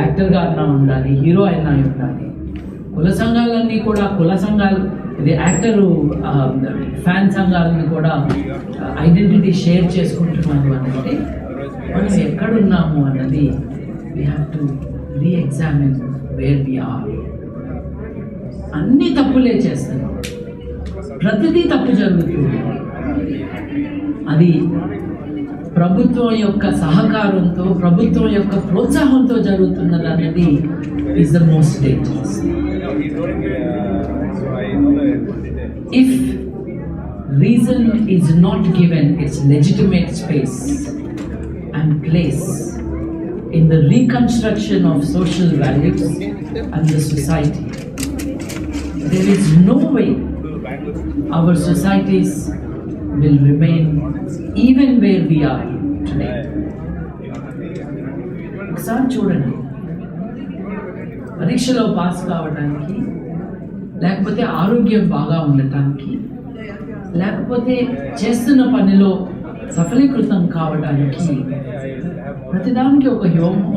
యాక్టర్గా అన్నా ఉండాలి, హీరో అయినా ఉండాలి. కుల సంఘాలన్నీ కూడా ఇది యాక్టరు ఫ్యాన్ సంఘాలని కూడా ఐడెంటిటీ షేర్ చేసుకుంటున్నాము అంటే మనం ఎక్కడున్నాము అన్నది we have to re-examine where we are. అన్ని తప్పులే చేస్తున్నాం. ప్రతిదీ తప్పు జరుగుతుంది. అది ప్రభుత్వం యొక్క సహకారంతో, ప్రభుత్వం యొక్క ప్రోత్సాహంతో జరుగుతున్నది అన్నది is the most dangerous. If reason is not given its legitimate space and place in the reconstruction of social values and the society, there is no way our societies will remain even where we are today. ఒకసారి చూడండి, పరీక్షలో pass కావడానికి, లేకపోతే ఆరోగ్యం బాగా ఉండటానికి, లేకపోతే చేస్తున్న పనిలో సఫలీకృతం కావడానికి ప్రతిదానికి ఒక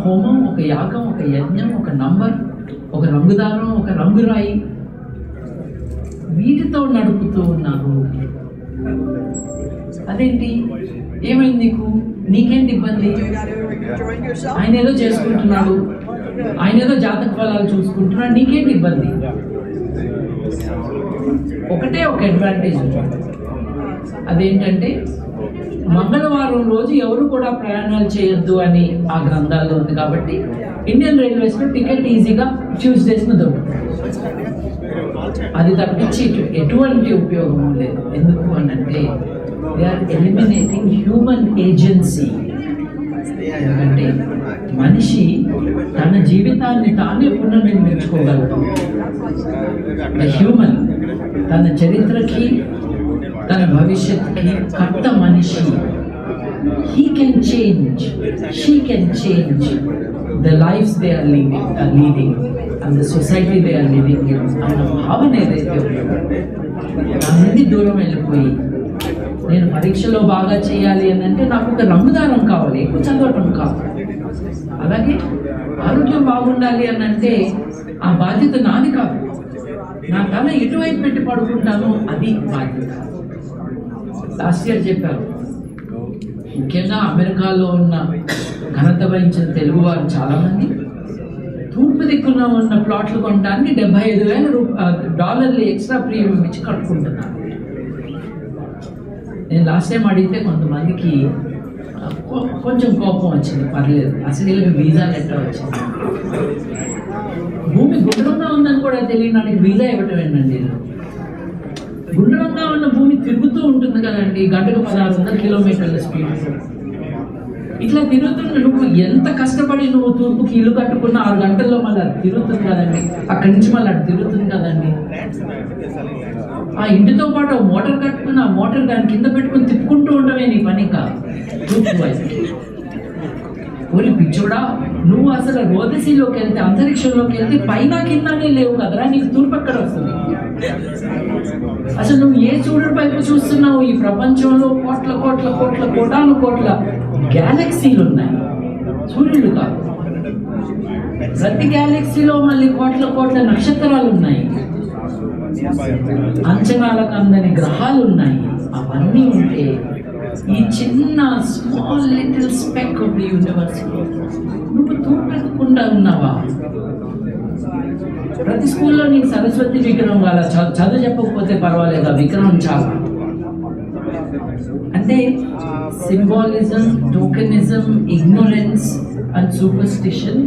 హోమం, ఒక యాగం, ఒక యజ్ఞం, ఒక నంబర్, ఒక రంగుదారం, ఒక రంగురాయి, వీటితో నడుపుతూ ఉన్నారు. అదేంటి, ఏమైంది నీకు, నీకేంటి ఇబ్బంది? ఆయన ఏదో చేసుకుంటున్నాడు, ఆయన ఏదో జాతక ఫలాలు చూసుకుంటున్నాడు, నీకేంటి ఇబ్బంది? ఒకటే ఒక అడ్వాంటేజ్ ఉంటుంది, అదేంటంటే మంగళవారం రోజు ఎవరు కూడా ప్రయాణాలు చేయొద్దు అని ఆ గ్రంథాల్లో ఉంది. కాబట్టి ఇండియన్ రైల్వేస్లో టికెట్ ఈజీగా ట్యూస్డేస్ను దొరుకుతుంది. అది తప్పించి ఎటువంటి ఉపయోగం లేదు. ఎందుకు అని అంటే they are eliminating human agency. ఎందుకంటే మనిషి తన జీవితాన్ని తానే పునర్నిర్మించుకోగలడు. హ్యూమన్ తన చరిత్రకి, తన భవిష్యత్తుకి కర్త మనిషి. He can change, she can change the lives they are leading and the society they are living in అన్న భావన ఏదైతే ఉందో దాని నుండి దూరం వెళ్ళిపోయి, నేను పరీక్షలో బాగా చేయాలి అని అంటే నాకు ఒక రంగుదారం కావాలి, ఎక్కువ చదవటం కావాలి. అలాగే ఆరోగ్యం బాగుండాలి అని అంటే ఆ బాధ్యత నాది కాదు, నా తల ఎటువైపు పెట్టి పడుకుంటాను అది బాధ్యత. లాస్ట్ ఇయర్ చెప్పారు, ముఖ్యంగా అమెరికాలో ఉన్న ఘనత వహించిన తెలుగు వారు చాలామంది తూర్పు దిక్కున ఉన్న ప్లాట్లు కొనడానికి $75,000 ఎక్స్ట్రా ప్రీమియం ఇచ్చి కట్టుకుంటున్నారు. నేను లాస్ట్ టైం అడిగితే కొంతమందికి కొంచెం కోపం వచ్చింది. పర్లేదు, అసలు వీళ్ళకి వీసా లెటర్ వచ్చింది. భూమి గుండ్రంగా ఉందని కూడా తెలియడానికి వీసా ఇవ్వటం ఏంటండి? గుండ్రంగా ఉన్న భూమి తిరుగుతూ ఉంటుంది కదండి, గంటకు 1600 కిలోమీటర్ల స్పీడ్. ఇట్లా తిరుగుతున్న నువ్వు ఎంత కష్టపడి నువ్వు తూర్పుకి ఇల్లు కట్టుకున్న 6 గంటల్లో మళ్ళీ అది తిరుగుతుంది కదండి, అక్కడి నుంచి మళ్ళీ అది తిరుగుతుంది కదండి. ఆ ఇంటితో పాటు మోటార్ కట్టుకున్న ఆ మోటార్ దాని కింద పెట్టుకుని తిప్పుకుంటూ ఉండమే నీ పని కాదు. తూర్పు వైపు ఓరి పిచ్చోడా, నువ్వు అసలు రోదసీలోకి వెళ్తే, అంతరిక్షంలోకి వెళ్తే పైన కిందనే లేవు కదరా, నీకు తూర్పు ఎక్కడ వస్తుంది? అసలు నువ్వు ఏ సూర్యుడి వైపు చూస్తున్నావు? ఈ ప్రపంచంలో కోట్ల కోట్ల కోట్ల కోటాను కోట్ల గ్యాలక్సీలు ఉన్నాయి, సూర్యుడు కాదు. ప్రతి గ్యాలక్సీలో మళ్ళీ కోట్ల కోట్ల నక్షత్రాలు ఉన్నాయి, అంచనాలకు అందని గ్రహాలు ఉన్నాయి. అవన్నీ ఉంటే ఈ చిన్న small little spec of the universe నువ్వు తూర్పెత్తకుండా ఉన్నావా? ప్రతి స్కూల్లో నీకు సరస్వతి విగ్రహం వాళ్ళ చదువు చెప్పకపోతే పర్వాలేదు, ఆ విగ్రహం చాలా. అంటే symbolism, tokenism, ignorance and superstition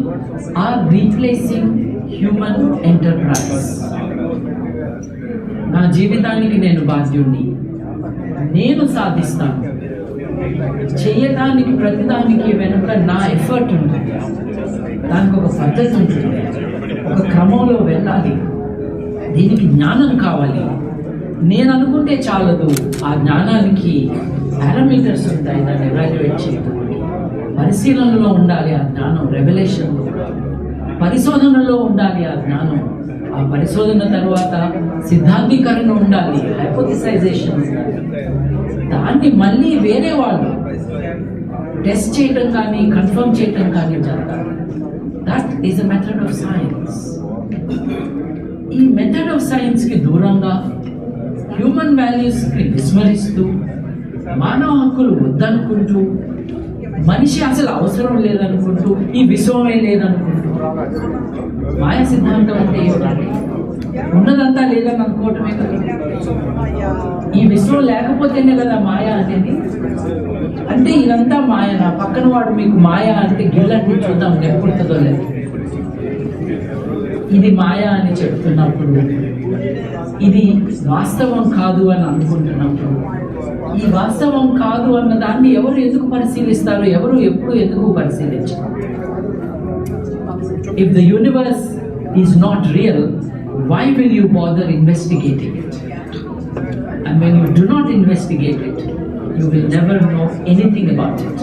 are replacing human enterprise. నా జీవితానికి నేను బాధ్యుడిని, నేను సాధిస్తాను. చేయడానికి ప్రతిదానికి వెనుక నా ఎఫర్ట్ ఉంటుంది, దానికి ఒక పద్ధతి ఉంటుంది, ఒక క్రమంలో వెళ్ళాలి. దీనికి జ్ఞానం కావాలి. నేను అనుకుంటే చాలదు, ఆ జ్ఞానానికి పారామీటర్స్ ఉంటాయి, దాన్ని ఎవాల్యుయేట్ చేయడానికి. పరిశీలనలో ఉండాలి ఆ జ్ఞానం, రెవల్యూషన్లో పరిశోధనలో ఉండాలి ఆ జ్ఞానం. ఆ పరిశోధన తర్వాత సిద్ధాంతీకరణ ఉండాలి, హైపోథెసైజేషన్ ఉండాలి. దాన్ని మళ్ళీ వేరే వాళ్ళు టెస్ట్ చేయడం కానీ కన్ఫర్మ్ చేయడం కానీ జరగాలి. That is a method of science. ఈ మెథడ్ ఆఫ్ సైన్స్కి దూరంగా హ్యూమన్ వాల్యూస్ని విస్మరిస్తూ, మానవ హక్కులు వద్దనుకుంటూ, మనిషి అసలు అవసరం లేదనుకుంటూ, ఈ విశ్వమే లేదనుకుంటూ, మాయా సిద్ధాంతం అంటే ఏమిటంటే ఉన్నదంతా లేదని అనుకోవటమే కదా. విశ్వం లేకపోతేనే కదా మాయ అనేది. అంటే ఇదంతా మాయ, నా పక్కన వాడు మీకు మాయ అంటే గిల్లంటే చూద్దాం ఎప్పుడుతుందో లేదు. ఇది మాయ అని చెప్తున్నప్పుడు, ఇది వాస్తవం కాదు అని అనుకుంటున్నప్పుడు, ఈ వాస్తవం కాదు అన్న దాన్ని ఎవరు ఎందుకు పరిశీలిస్తారు, ఎవరు ఎప్పుడు ఎందుకు పరిశీలించారు? If the universe is not real, why will you bother investigating it? And when you do not investigate it, you will never know anything about it.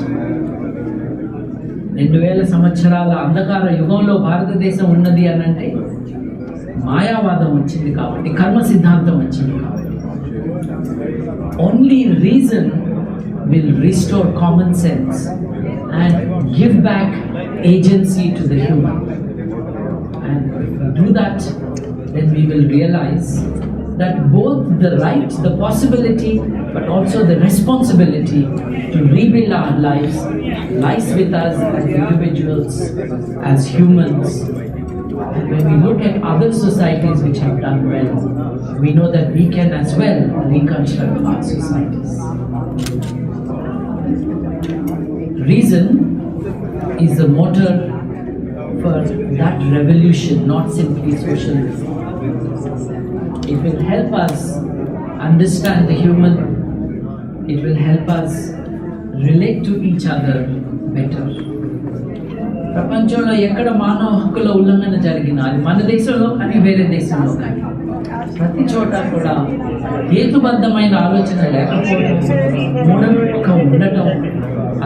2000 సంవత్సరాల అంధకార యుగంలో భారతదేశం ఉన్నది అని అంటే మాయావాదం వచ్చింది కాబట్టి, కర్మ సిద్ధాంతం వచ్చింది కాబట్టి. Only reason will restore common sense and give back agency to the human. And if we do that, then we will realize that both the right, the possibility, but also the responsibility to rebuild our lives lies with us as individuals, as humans. And when we look at other societies which have done well, we know that we can as well reconstruct our societies. Reason is the motor for that revolution, not simply socialism. It will help us understand the human. It will help us relate to each other better. ప్రపంచంలో ఎక్కడ మానవ హక్కుల ఉల్లంఘన జరిగినా, అది మన దేశంలో కానీ వేరే దేశంలో కానీ, ప్రతి చోట కూడా హేతుబద్ధమైన ఆలోచన లేకపోవడం, మూఢనమ్మకం ఉండటం,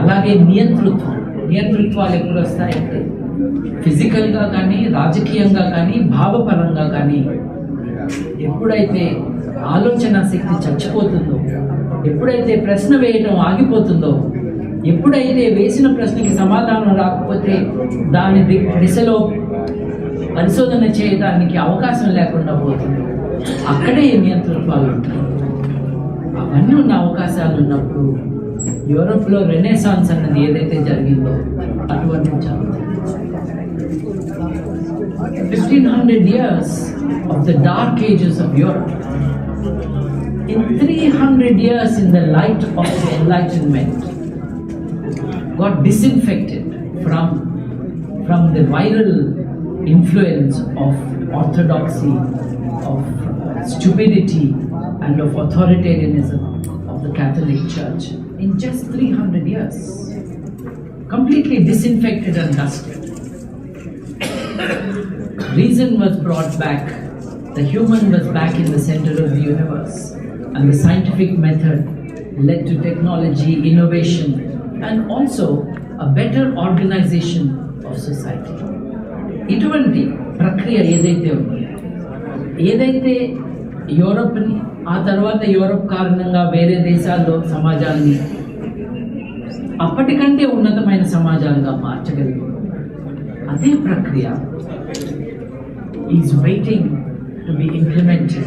అలాగే నియంతృత్వాలు ఎప్పుడు వస్తాయంటే ఫిజికల్గా కానీ, రాజకీయంగా కానీ, భావపరంగా కానీ, ఎప్పుడైతే ఆలోచన శక్తి చచ్చిపోతుందో, ఎప్పుడైతే ప్రశ్న వేయడం ఆగిపోతుందో, ఎప్పుడైతే వేసిన ప్రశ్నకి సమాధానం రాకపోతే దాని దిశలో పరిశోధన చేయడానికి అవకాశం లేకుండా పోతుందో, అక్కడే నియంతృత్వాలు ఉంటాయి. అవన్నీ ఉన్న అవకాశాలు ఉన్నప్పుడు యూరోప్లో రెనెసాన్స్ అన్నది ఏదైతే జరిగిందో అటువంటి జరుగుతుంది. 1500 years of the dark ages of Europe. In 300 years in the light of the Enlightenment got disinfected from the viral influence of orthodoxy, of stupidity and of authoritarianism of the Catholic Church in just 300 years. Completely disinfected and dusted. Reason was brought back, the human was back in the center of the universe, and the scientific method led to technology, innovation, and also a better organization of society. ఇటువంటి ప్రక్రియ ఏదైతే యూరోప్ని, ఆ తర్వాత Europe కారణంగా వేరే దేశాల్లో సమాజాన్ని అప్పటికంటే ఉన్నతమైన సమాజాలుగా మార్చగలిగింది, అదే ప్రక్రియ is waiting to be implemented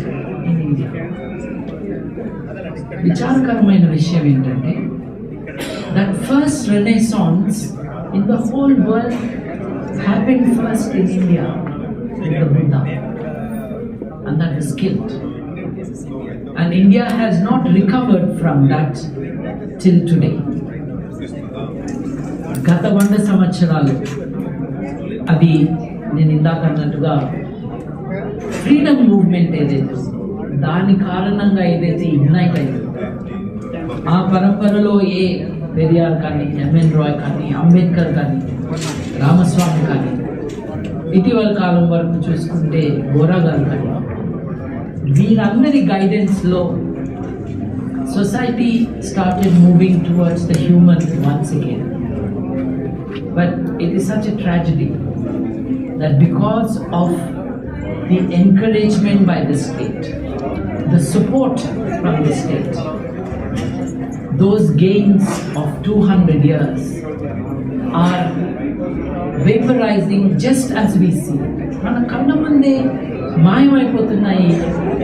in India. విచారకరమైన విషయం ఏంటంటే that first renaissance in the whole world happened first in India with the Buddha, and that was killed. And India has not recovered from that till today. గత 100 సంవత్సరాలు అది నేను ఇందాక అన్నట్టుగా freedom movement ఏదైతే దాని కారణంగా ఏదైతే ఇగ్నైట్ అయిందో, ఆ పరంపరలో పెరియార్ కానీ, ఎంఎన్ రాయ్ కానీ, అంబేద్కర్ కానీ, రామస్వామి కానీ, ఇటీవల కాలం వరకు చూసుకుంటే బోరా గారు కానీ, వీరందరి గైడెన్స్లో society started moving towards the human once again. But it is such a tragedy that because of the encouragement by the state, the support from the state, those gains of 200 years are vaporizing just as we see. మన కళ్ళ ముందే మాయమైపోతున్నాయి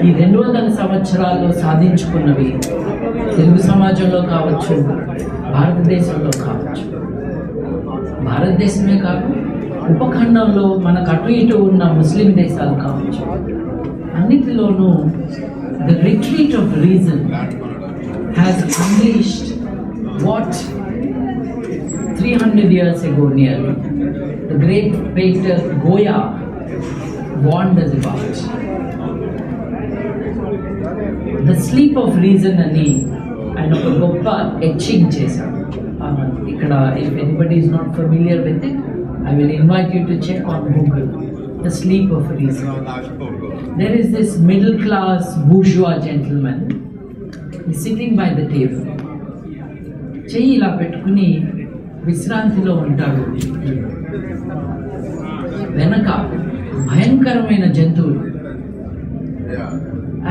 ఈ 200 సంవత్సరాల్లో సాధించుకున్నవి. తెలుగు సమాజంలో కావచ్చు, భారతదేశంలో కావచ్చు, భారతదేశమే కాదు ఉపఖండంలో మనకు అటు ఇటు ఉన్న ముస్లిం దేశాలు కావచ్చు, అన్నిటిలోనూ the retreat of reason has unleashed what 300 years ago nearly, the great painter Goya warned us about. The sleep of reason ani ఆయన ఒక గొప్ప etching చేశారు. ఇక్కడ if anybody is not familiar with it, I will invite you to check on Google, the sleep of reason. There is this middle class bourgeois gentleman, he's sitting by the table, చెయ్యి ఇలా పెట్టుకుని విశ్రాంతిలో ఉంటాడు. వెనక భయంకరమైన జంతువులు,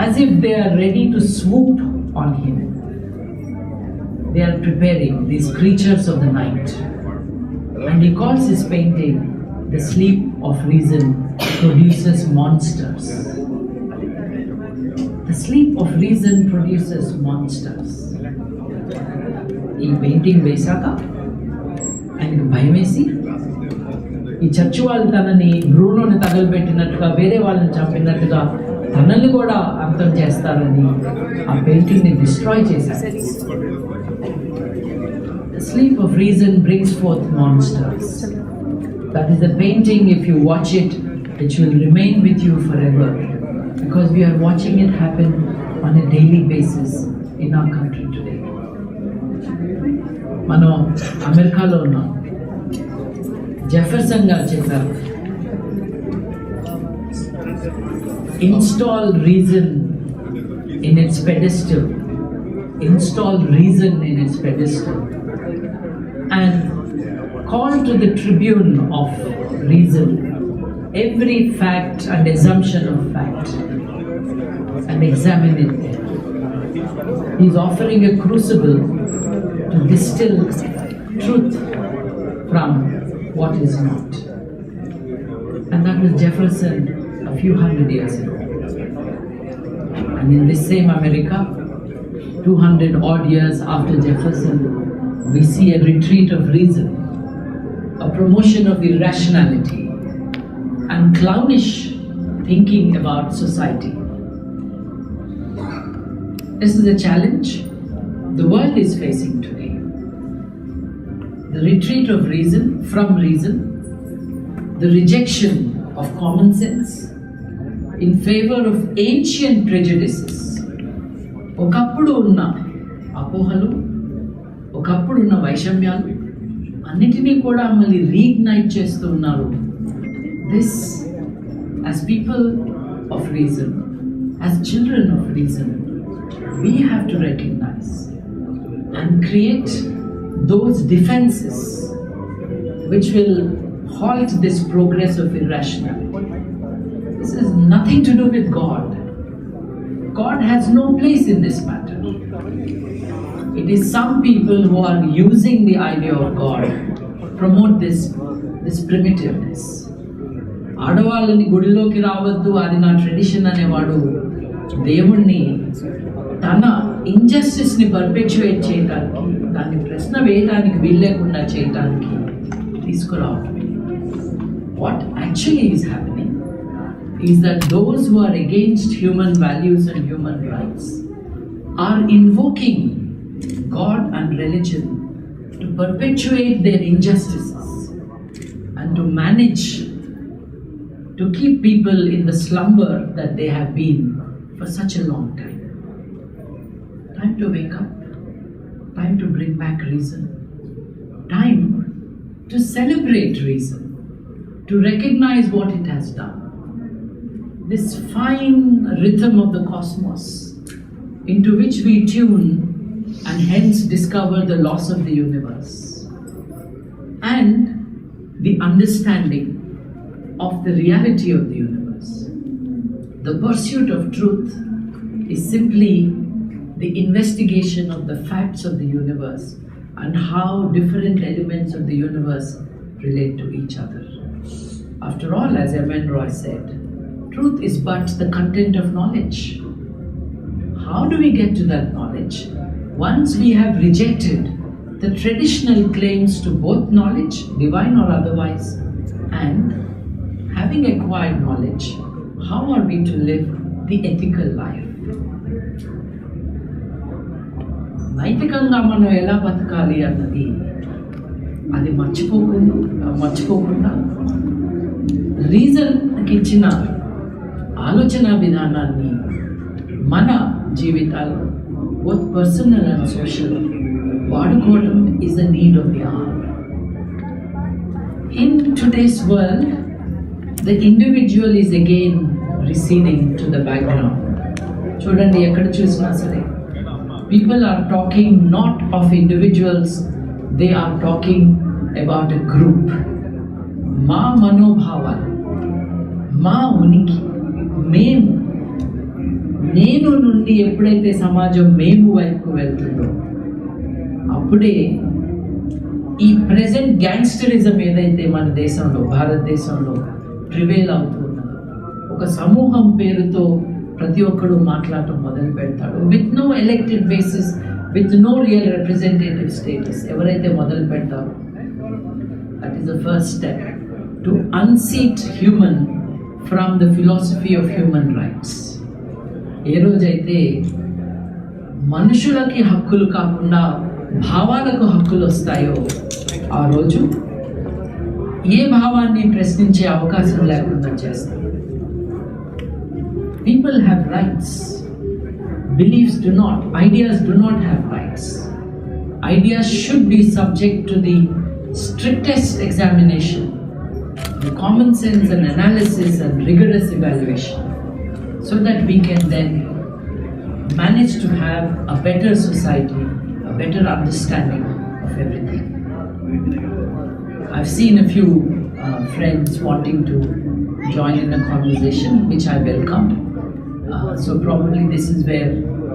as if they are ready to swoop on him. They are preparing, these creatures of the night. And he calls his painting, "The sleep of reason produces monsters." The sleep of reason produces monsters. ఈ painting వేశాక ఆయనకు భయం వేసి, ఈ church వాళ్ళు తనని బ్రూనోని తగలబెట్టినట్టుగా, వేరే వాళ్ళని చంపినట్టుగా తనని కూడా అంతం చేస్తారని ఆ పెయింటింగ్ ని డిస్ట్రాయ్ చేశారు. The sleep of reason brings forth monsters. That is the painting, if you watch it, which will remain with you forever, because we are watching it happen on a daily basis in our country today. మనం అమెరికాలో ఉన్నాం. Jefferson గారు చెప్పారు, install reason in its pedestal, install reason in its pedestal, and call to the tribune of reason every fact and assumption of fact and examine it there. He is offering a crucible to distill truth from what is not. And that was Jefferson a few hundred years ago. And in this same America, 200 odd years after Jefferson, we see a retreat of reason, a promotion of irrationality and clownish thinking about society. This is a challenge the world is facing today. The retreat of reason from reason, the rejection of common sense in favor of ancient prejudices. ఒకప్పుడు ఉన్న అపోహలు, ఒకప్పుడు ఉన్న వైషమ్యాలు అన్నిటినీ కూడా మళ్ళీ రీఇగ్నైట్ చేస్తూ ఉన్నారు. This, as people of reason, as children of reason, we have to recognize and create those defenses which will halt this progress of irrationality. This has nothing to do with God. God has no place in this matter. It is some people who are using the idea of God to promote this primitiveness. ఆడవాళ్ళని గుడిలోకి రావద్దు, అది నా tradition అనేవాడు దేవుణ్ణి తన injustice ని perpetuate చేయడానికి, దాన్ని ప్రశ్న వేయడానికి వీల్లేకుండా చేయడానికి తీసుకురావడం. What actually is happening is that those who are against human values and human rights are invoking God and religion to perpetuate their injustices and to manage to keep people in the slumber that they have been for such a long time. Time to wake up, time to bring back reason, time to celebrate reason, to recognize what it has done. This fine rhythm of the cosmos into which we tune and hence discover the loss of the universe, and the understanding of the reality of the universe. The pursuit of truth is simply the investigation of the facts of the universe and how different elements of the universe relate to each other. After all, as M.N. Roy said, truth is but the content of knowledge. How do we get to that knowledge? Once we have rejected the traditional claims to both knowledge, divine or otherwise, and having acquired knowledge, how are we to live the ethical life? నైతికంగా మనం ఎలా బతకాలి అన్నది అది మర్చిపోకుండా రీజన్కి ఇచ్చిన ఆలోచన విధానాన్ని మన జీవితాల్లో బోత్ పర్సనల్ అండ్ సోషల్ వాడుకోవడం is the need of the hour. In today's world the individual is again receding to the background. చూడండి, ఎక్కడ చూసినా సరే people are talking not of individuals, they are talking about a group. మా మనోభావాలు, మా ఉనికి, నేను నుండి ఎప్పుడైతే సమాజం మేము వైపు వెళ్తుందో అప్పుడే ఈ ప్రెజెంట్ గ్యాంగ్స్టరిజం ఏదైతే మన దేశంలో, భారతదేశంలో ప్రివేల్ అవుతున్నదో, ఒక సమూహం పేరుతో ప్రతి ఒక్కడు మాట్లాడటం మొదలు పెడతాడు. With no elected basis, with no real representative status ఎవరైతే మొదలు పెడతారో, that is the first step to unseat human from the philosophy of human rights. ఏ రోజైతే మనుషులకి హక్కులు కాకుండా భావాలకు హక్కులు వస్తాయో ఆ రోజు ఏ భావాన్ని ప్రశ్నించే అవకాశం లేకుండా చేస్తాం. People have rights. Beliefs do not. Ideas do not have rights. Ideas should be subject to the strictest examination, the common sense and analysis and rigorous evaluation, so that we can then manage to have a better society, a better understanding of everything. I've seen a few friends wanting to join in a conversation, which I welcome. So probably this is where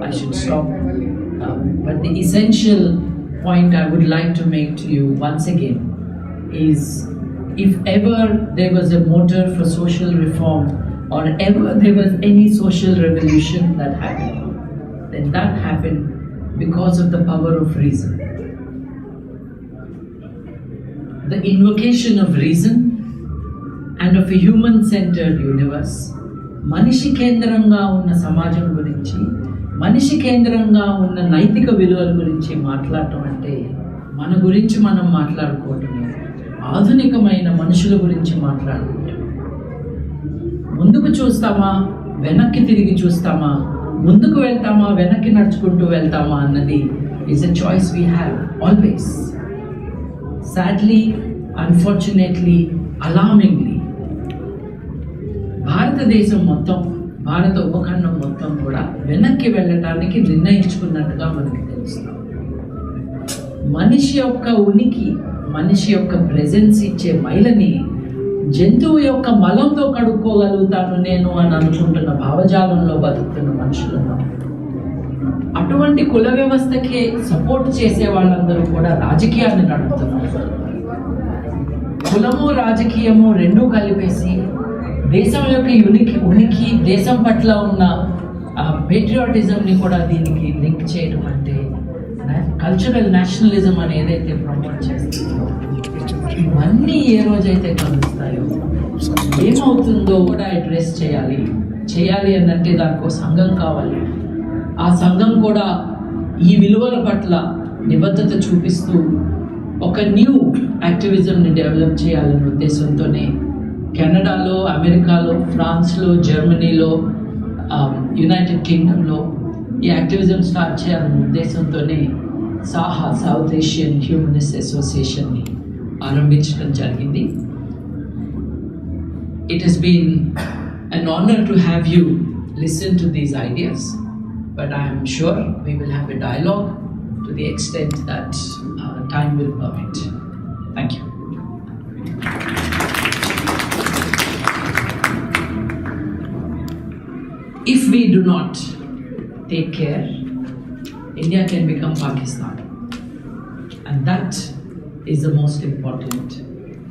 I should stop. But the essential point I would like to make to you once again is, if ever there was a motor for social reform, or ever there was any social revolution that happened, then that happened because of the power of reason. The invocation of reason and of a human-centered universe, మనిషి కేంద్రంగా ఉన్న సమాజం గురించి, మనిషి కేంద్రంగా ఉన్న నైతిక విలువల గురించి మాట్లాడటం అంటే మన గురించి మనం మాట్లాడుకోవటమే, ఆధునికమైన మనుషుల గురించి మాట్లాడుకోవటం. ముందుకు చూస్తామా, వెనక్కి తిరిగి చూస్తామా, ముందుకు వెళ్తామా, వెనక్కి నడుచుకుంటూ వెళ్తామా అన్నది is a choice we have always. Sadly, unfortunately, alarmingly భారతదేశం మొత్తం, భారత ఉపఖండం మొత్తం కూడా వెనక్కి వెళ్ళటానికి నిర్ణయించుకున్నట్టుగా మనకి తెలుస్తుంది. మనిషి యొక్క ఉనికి, మనిషి యొక్క ప్రెజెన్స్ ఇచ్చే మైలని జంతువు యొక్క మలంతో కడుక్కోగలుగుతాను నేను అని అనుకుంటున్న భావజాలంలో బతుకుతున్న మనుషులను, అటువంటి కుల వ్యవస్థకే సపోర్ట్ చేసే వాళ్ళందరూ కూడా రాజకీయాన్ని నడుపుతున్నారు. కులము రాజకీయము రెండూ కలిపేసి దేశం యొక్క ఉనికి, దేశం పట్ల ఉన్న పేట్రియాటిజంని కూడా దీనికి లింక్ చేయడం అంటే కల్చరల్ నేషనలిజం అని ఏదైతే ప్రమోట్ చేస్తుందో, ఇవన్నీ ఏ రోజైతే కలుస్తాయో ఏమవుతుందో కూడా అడ్రస్ చేయాలి అనంటే దానికి సంఘం కావాలి. ఆ సంఘం కూడా ఈ విలువల పట్ల నిబద్ధత చూపిస్తూ ఒక న్యూ యాక్టివిజంని డెవలప్ చేయాలనే ఉద్దేశంతోనే కెనడాలో, అమెరికాలో, ఫ్రాన్స్లో, జర్మనీలో, యునైటెడ్ కింగ్డమ్లో ఈ యాక్టివిజం స్టార్ట్ చేయాలనే ఉద్దేశంతోనే సాహా, సౌత్ ఏషియన్ హ్యూమనిస్ట్ అసోసియేషన్ని ఆరంభించడం జరిగింది. It has been an honor to have you listen to these ideas, but I am sure we will have a dialogue to the extent that time will permit. Thank you. If we do not take care, India can become Pakistan. And that is the most important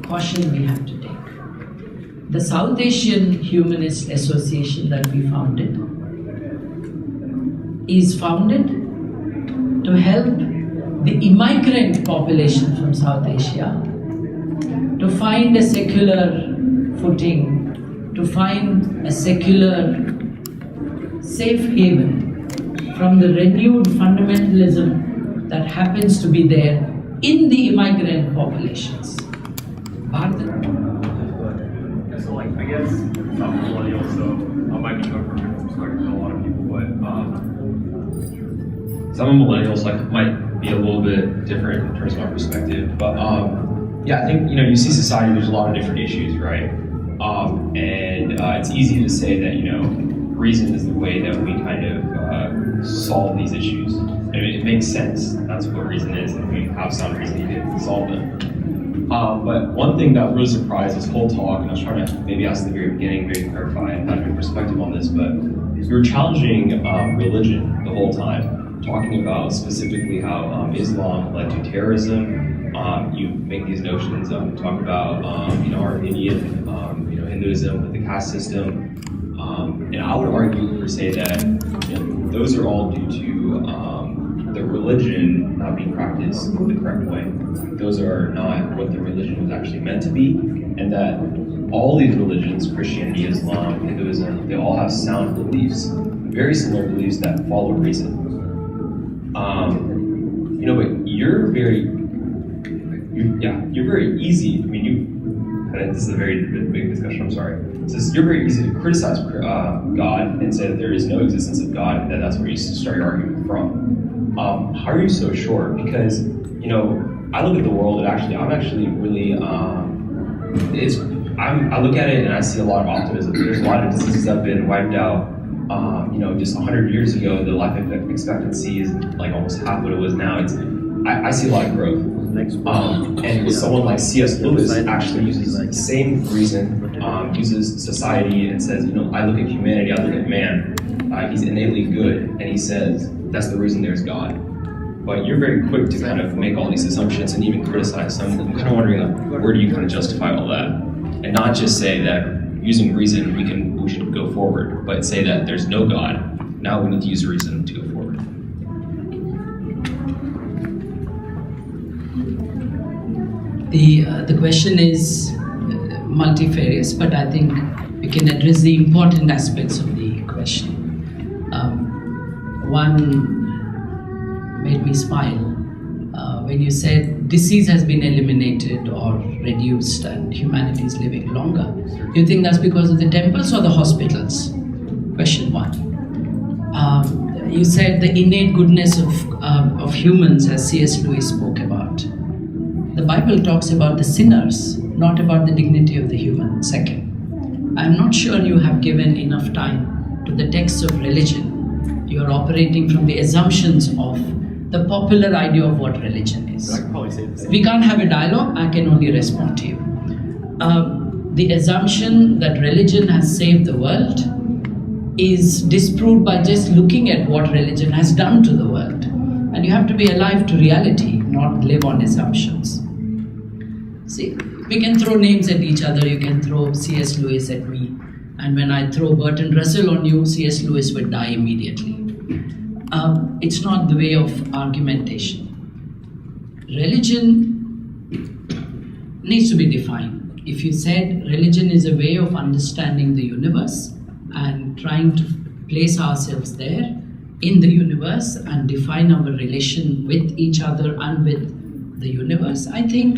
caution we have to take. The South Asian Humanist Association that we founded is founded to help the immigrant population from South Asia to find a secular footing, to find a secular safe haven from the renewed fundamentalism that happens to be there in the immigrant populations. So like, I guess some millennials, so I might be coming from a different perspective than a lot of people, but some millennials might be a little bit different in terms of my perspective. But yeah, I think you see society. There's a lot of different issues, right? And it's easy to say that reason is the way that we kind of solve these issues. I mean, it makes sense. That's what reason is, and we have some reason to solve them. But one thing that really surprised this whole talk, and I was trying to maybe ask at the very beginning, maybe clarify and have your perspective on this, but you were challenging religion the whole time, talking about specifically how Islam led to terrorism. You make these notions, talk about our Indian, Hinduism with the caste system, and I would argue or say that those are all due to the religion not being practiced the correct way. Those are not what the religion was actually meant to be, and that all these religions, Christianity, Islam, Hinduism, they all have sound beliefs, very similar beliefs that follow reason. But you're very easy. I mean, this is a very big discussion, I'm sorry. You're very easy to criticize God and say that there is no existence of God, and that's where you start your argument from. How are you so sure? Because, I look at the world and I'm actually really, I look at it and I see a lot of optimism. There's a lot of diseases that have been wiped out. Just 100 years ago, the life expectancy is like almost half what it was now. I see a lot of growth. And someone like C.S. Lewis actually uses the same reason, uses society and says, I look at humanity, I look at man, he's innately good, and he says, that's the reason there's God. But you're very quick to kind of make all these assumptions and even criticize some. I'm kind of wondering, where do you kind of justify all that? And not just say that using reason we should go forward, but say that there's no God, now we need to use reason to go forward. The question is multifarious, but I think we can address the important aspects of the question. One made me smile when you said disease has been eliminated or reduced and humanity is living longer. Do you think that's because of the temples or the hospitals? Question one. You said the innate goodness of humans, as C.S. Lewis spoke about. The Bible talks about the sinners, not about the dignity of the human. Second, I'm not sure you have given enough time to the texts of religion. You are operating from the assumptions of the popular idea of what religion is. I can probably say the same. We can't have a dialogue, I can only respond to you. The assumption that religion has saved the world is disproved by just looking at what religion has done to the world. And you have to be alive to reality, not live on assumptions. See, we can throw names at each other, you can throw C.S. Lewis at me, and when I throw Bertrand Russell on you, C.S. Lewis would die immediately. It's not the way of argumentation. Religion needs to be defined. If you said religion is a way of understanding the universe and trying to place ourselves there in the universe and define our relation with each other and with the universe, I think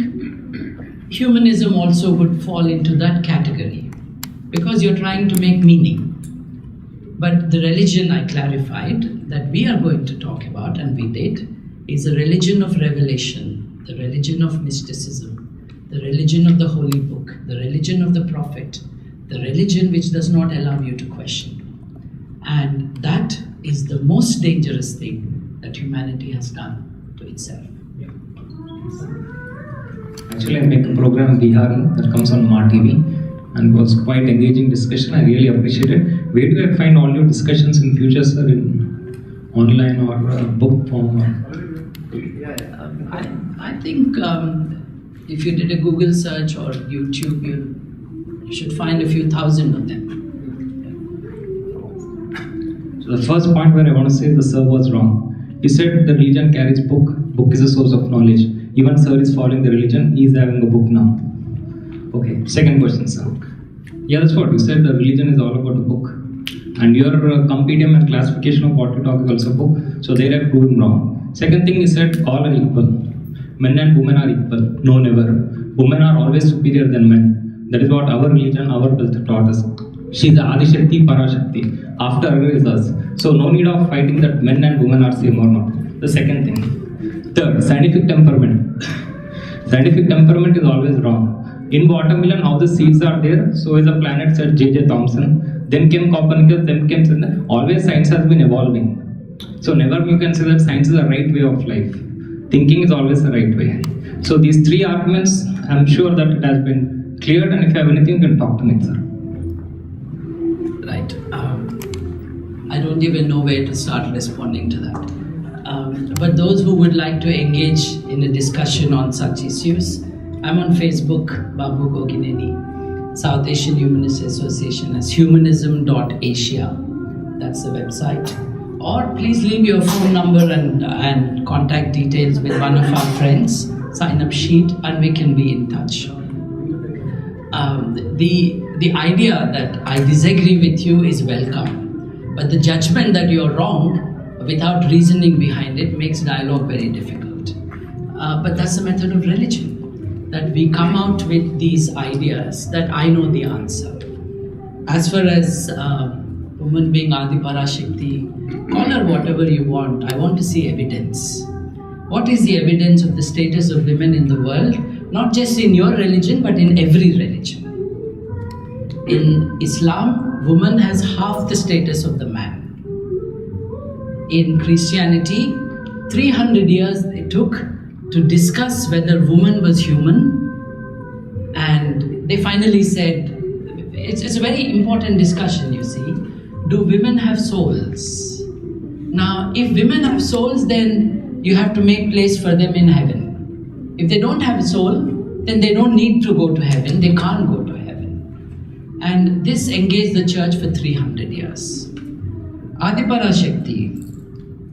humanism also would fall into that category, because you're trying to make meaning. But the religion, I clarified, that we are going to talk about, and we did, is a religion of revelation, the religion of mysticism, the religion of the holy book, the religion of the prophet, the religion which does not allow you to question. And that is the most dangerous thing that humanity has done to itself. Actually, I make a program Bihari that comes on Ma TV, and was quite engaging discussion. I really appreciate it. Where do I find all your discussions in future, sir? In online or book form? I think if you did a Google search or YouTube, you should find a few thousand of them. So the first point where I want to say the sir was wrong. You said the religion carries book. Book is a source of knowledge. Even sir is following the religion. He is having a book now. Okay. Second question, sir. Yeah, that's what you said. The religion is all about a book. And your compendium and classification of what you talk is also book. So they are proving wrong. Second thing, you said all are equal. Men and women are equal. No, never. Women are always superior than men. That is what our religion, our culture taught us. She is the Aadi Parashakthi. After her is us. So no need of fighting that men and women are same or not. The second thing. Third, scientific temperament. Scientific temperament is always wrong. In watermelon, how the seeds are there, so is the planet, said J.J. Thomson. Then came Copernicus, then came... Always science has been evolving. So never you can say that science is the right way of life. Thinking is always the right way. So these three arguments, I'm sure that it has been cleared, and if you have anything, you can talk to me, sir. Right. I don't even know where to start responding to that. But those who would like to engage in a discussion on such issues, I'm on Facebook, Babu Gogineni, South Asian Humanist Association as humanism.asia. That's the website. Or please leave your phone number and contact details with one of our friends, sign up sheet, and we can be in touch. The idea that I disagree with you is welcome, but the judgment that you're wrong without reasoning behind it makes dialogue very difficult. But that's the method of religion, that we come out with these ideas that I know the answer. As far as woman being Aadi Parashakthi, call her whatever you want. I want to see evidence. What is the evidence of the status of women in the world? Not just in your religion, but in every religion. In Islam, woman has half the status of the man. In Christianity, 300 years it took to discuss whether woman was human, and they finally said, it's a very important discussion, you see. Do women have souls? Now, if women have souls, then you have to make place for them in heaven. If they don't have a soul, then they don't need to go to heaven, they can't go to heaven. And this engaged the church for 300 years. Aadi Parashakthi,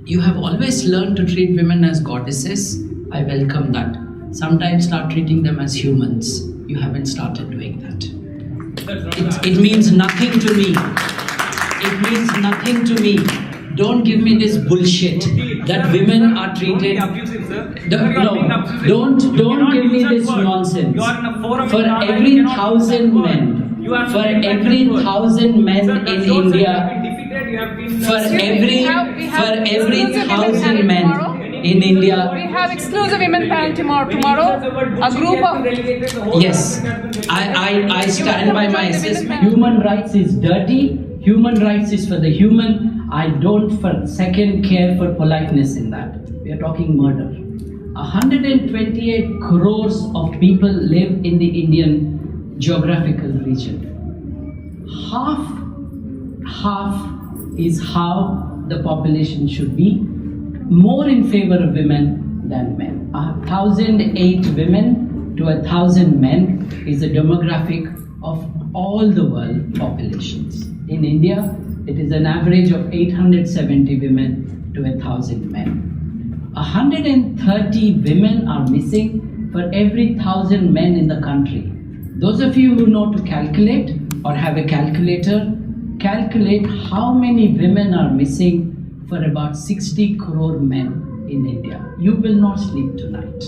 you have always learned to treat women as goddesses. I welcome that. Sometimes start treating them as humans. You haven't started doing that. It means nothing to me. It means nothing to me. Don't give me this bullshit that women are treated. Don't give me this nonsense. For every 1,000 men, for every 1,000 men in India, for every 1,000 men in India, we have exclusive women panel tomorrow. A group of yes, I stand by my assessment. Human rights is dirty. Human rights is for the human. I don't for a second care for politeness in that. We are talking murder. 128 crores of people live in the Indian geographical region. Half is how the population should be, more in favor of women than men. 1,008 women to 1,000 men is the demographic of all the world populations. In India, it is an average of 870 women to 1,000 men. 130 women are missing for every 1,000 men in the country. Those of you who know to calculate or have a calculator, calculate how many women are missing for about 60 crore men in India. You will not sleep tonight.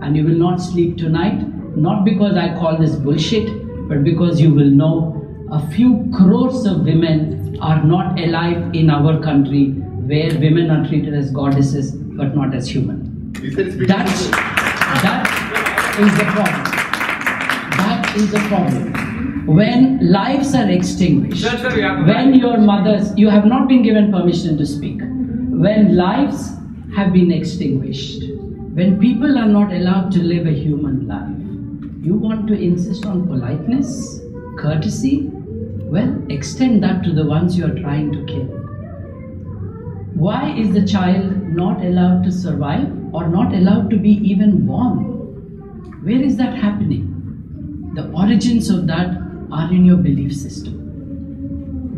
And you will not sleep tonight, not because I call this bullshit, but because you will know a few crores of women are not alive in our country, where women are treated as goddesses but not as human. That is the problem. That is the problem. When lives are extinguished, when your mothers, you have not been given permission to speak, when lives have been extinguished, when people are not allowed to live a human life, you want to insist on politeness, courtesy? Well, extend that to the ones you are trying to kill. Why is the child not allowed to survive or not allowed to be even born? Where is that happening? The origins of that are in your belief system.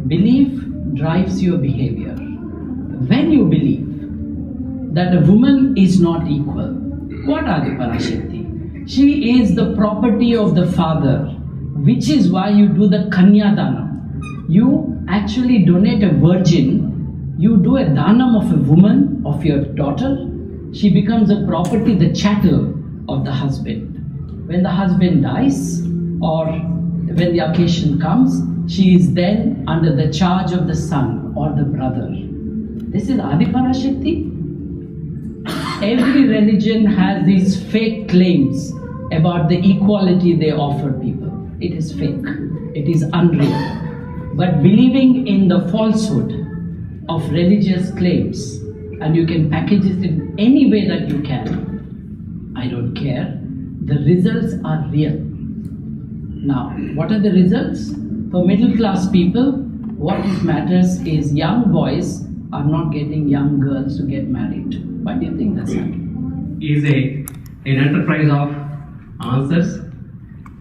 Belief drives your behavior. When you believe that a woman is not equal, what Aadi Parashakthi? She is the property of the father, which is why you do the Kanya Dana. You actually donate a virgin, you do a danam of a woman, of your daughter, she becomes a property, the chattel of the husband. When the husband dies, or when the occasion comes, she is then under the charge of the son or the brother. This is Aadi Parashakthi. Every religion has these fake claims about the equality they offer people. It is fake. It is unreal. But believing in the falsehood of religious claims, and you can package it in any way that you can, I don't care. The results are real. Now, what are the results? For middle class people, what matters is young boys are not getting young girls to get married. Why do you think that's happening? Is an enterprise of answers.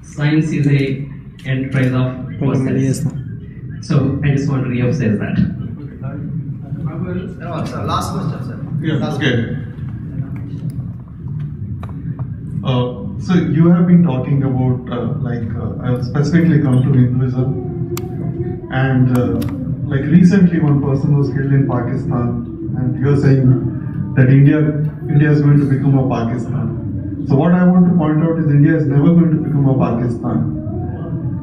Science is an enterprise of questions. So I just want to re-emphasize that. Last question, sir. Yes, okay. So you have been talking about, I will specifically come to Hinduism, and recently one person was killed in Pakistan, and you're saying that India is going to become a Pakistan. So what I want to point out is India is never going to become a Pakistan.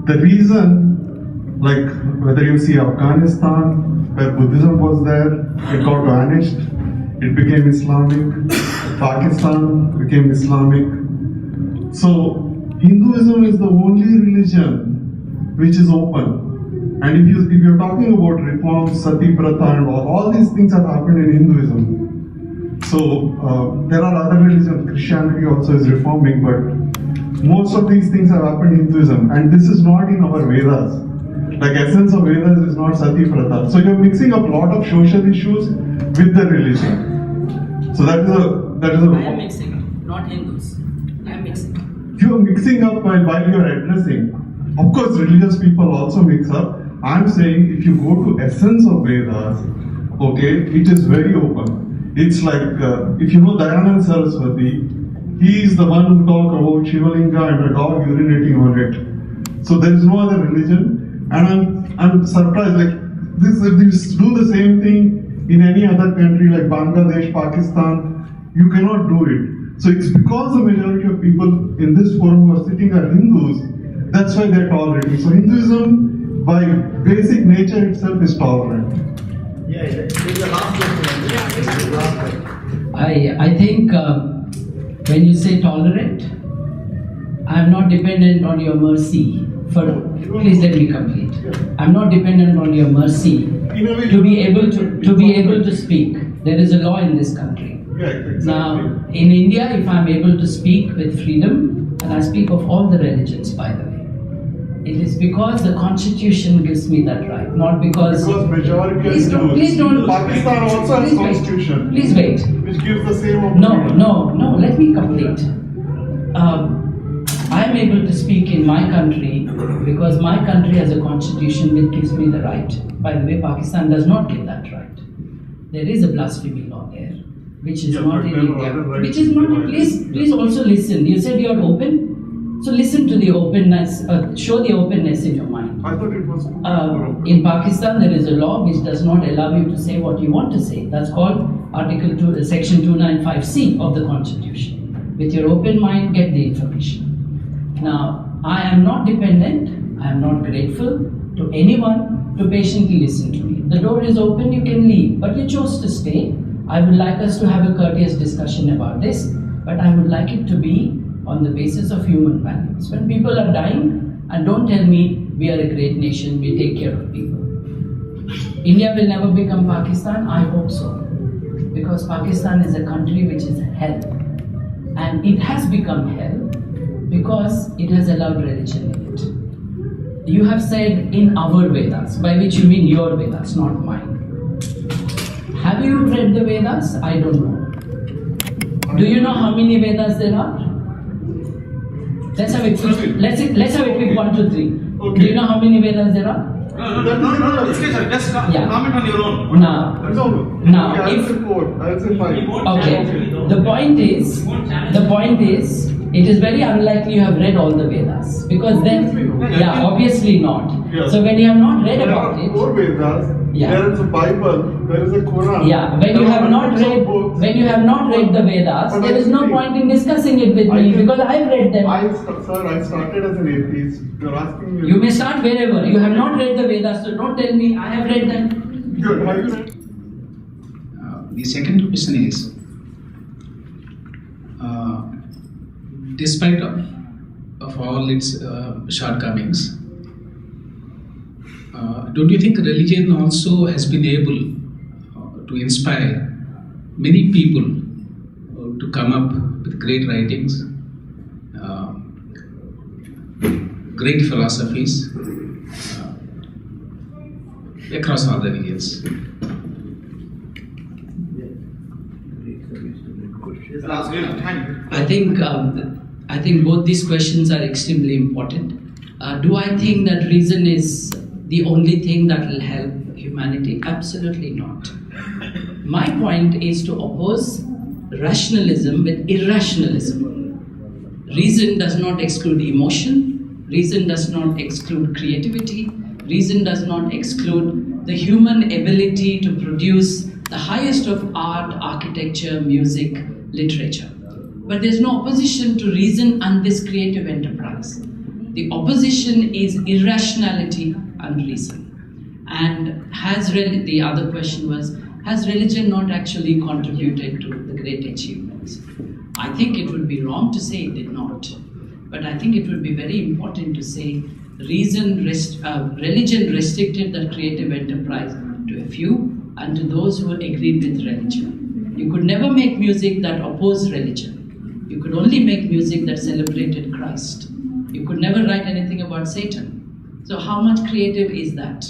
The reason, whether you see Afghanistan, where Buddhism was there, it got vanished, it became Islamic. Pakistan became Islamic. So Hinduism is the only religion which is open. And if you're talking about reforms, sati pratha and all these things have happened in Hinduism. So there are other religions, Christianity also is reforming, but most of these things have happened in Hinduism. And this is not in our Vedas. Like essence of Vedas is not sati pratha. So you're mixing up a lot of social issues with the religion. So that is a I am mixing up, not Hindus. I am mixing up. You are mixing up while you are addressing. Of course, religious people also mix up. I am saying if you go to essence of Vedas, okay, it is very open. It's like if you know Dayananda Saraswati, he is the one who talked about Shivalinga and a dog urinating on it. So there is no other religion, and I'm surprised. Like this do the same thing in any other country like Bangladesh, Pakistan. You cannot do it. So it's because the majority of people in this forum who are sitting are Hindus, that's why they're tolerating. So Hinduism, by basic nature itself, is tolerant. Yeah, this is the last question. I think when you say tolerant, I'm not dependent on your mercy. Please let me complete. I'm not dependent on your mercy to be able to speak. There is a law in this country. Yeah, exactly. Now, in India, if I'm able to speak with freedom, and I speak of all the religions, by the way, it is because the constitution gives me that right, not because majority please don't. Pakistan also has constitution. Please wait. Which gives the same opinion. No, let me complete. I am able to speak in my country because my country has a constitution which gives me the right. By the way, Pakistan does not give that right. There is a blasphemy law there, which is not in India. Which is not. Please also listen. You said you are open, so listen to the openness. Show the openness in your mind. I thought it was. In Pakistan, there is a law which does not allow you to say what you want to say. That's called Section 295C of the Constitution. With your open mind, get the information. Now, I am not dependent. I am not grateful to anyone to patiently listen to me. The door is open. You can leave, but you chose to stay. I would like us to have a courteous discussion about this, but I would like it to be on the basis of human values. When people are dying, and don't tell me we are a great nation, we take care of people. India will never become Pakistan, I hope so. Because Pakistan is a country which is hell. And it has become hell because it has allowed religion in it. You have said in our Vedas, by which you mean your Vedas, not mine. Have you read the Vedas? I don't know. Do you know how many Vedas there are? Let's have a quick 1, 2, 3. Okay. Do you know how many Vedas there are? No. Just comment on your own. Now, if I'll say 5. okay, the point is, it is very unlikely you have read all the Vedas, because then, yeah, obviously not. Yes. So when you have not read about There are 4 Vedas. Yeah. There is a Bible. There is a Quran. yeah, when you have not read the Vedas, there is no point in discussing it with me, because I have read them. Sir, I started as an atheist. You're asking me. You may start wherever. You have not read the Vedas, so don't tell me I have read them. Good. Have you read? The second question is, despite of all its shortcomings, don't you think religion also has been able to inspire many people to come up with great writings, great philosophies across all the regions? I think both these questions are extremely important. Do I think that reason is the only thing that will help humanity? Absolutely not. My point is to oppose rationalism with irrationalism. Reason does not exclude emotion. Reason does not exclude creativity. Reason does not exclude the human ability to produce the highest of art, architecture, music, literature. But there's no opposition to reason and this creative enterprise. The opposition is irrationality and reason. And the other question was, has religion not actually contributed to the great achievements? I think it would be wrong to say it did not. But I think it would be very important to say religion restricted the creative enterprise to a few and to those who agreed with religion. You could never make music that opposed religion. You could only make music that celebrated Christ. You could never write anything about Satan. So how much creative is that?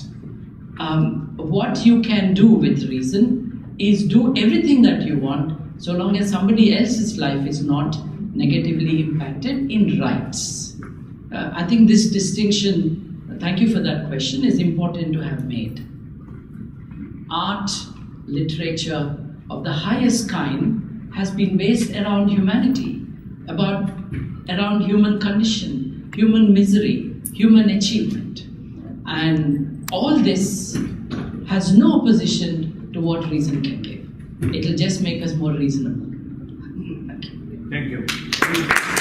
What you can do with reason is do everything that you want, so long as somebody else's life is not negatively impacted in rights. I think this distinction, thank you for that question, is important to have made. Art, literature of the highest kind has been based around humanity, around human condition, human misery, human achievement. And all this has no opposition to what reason can give. It will just make us more reasonable. Thank you. Thank you.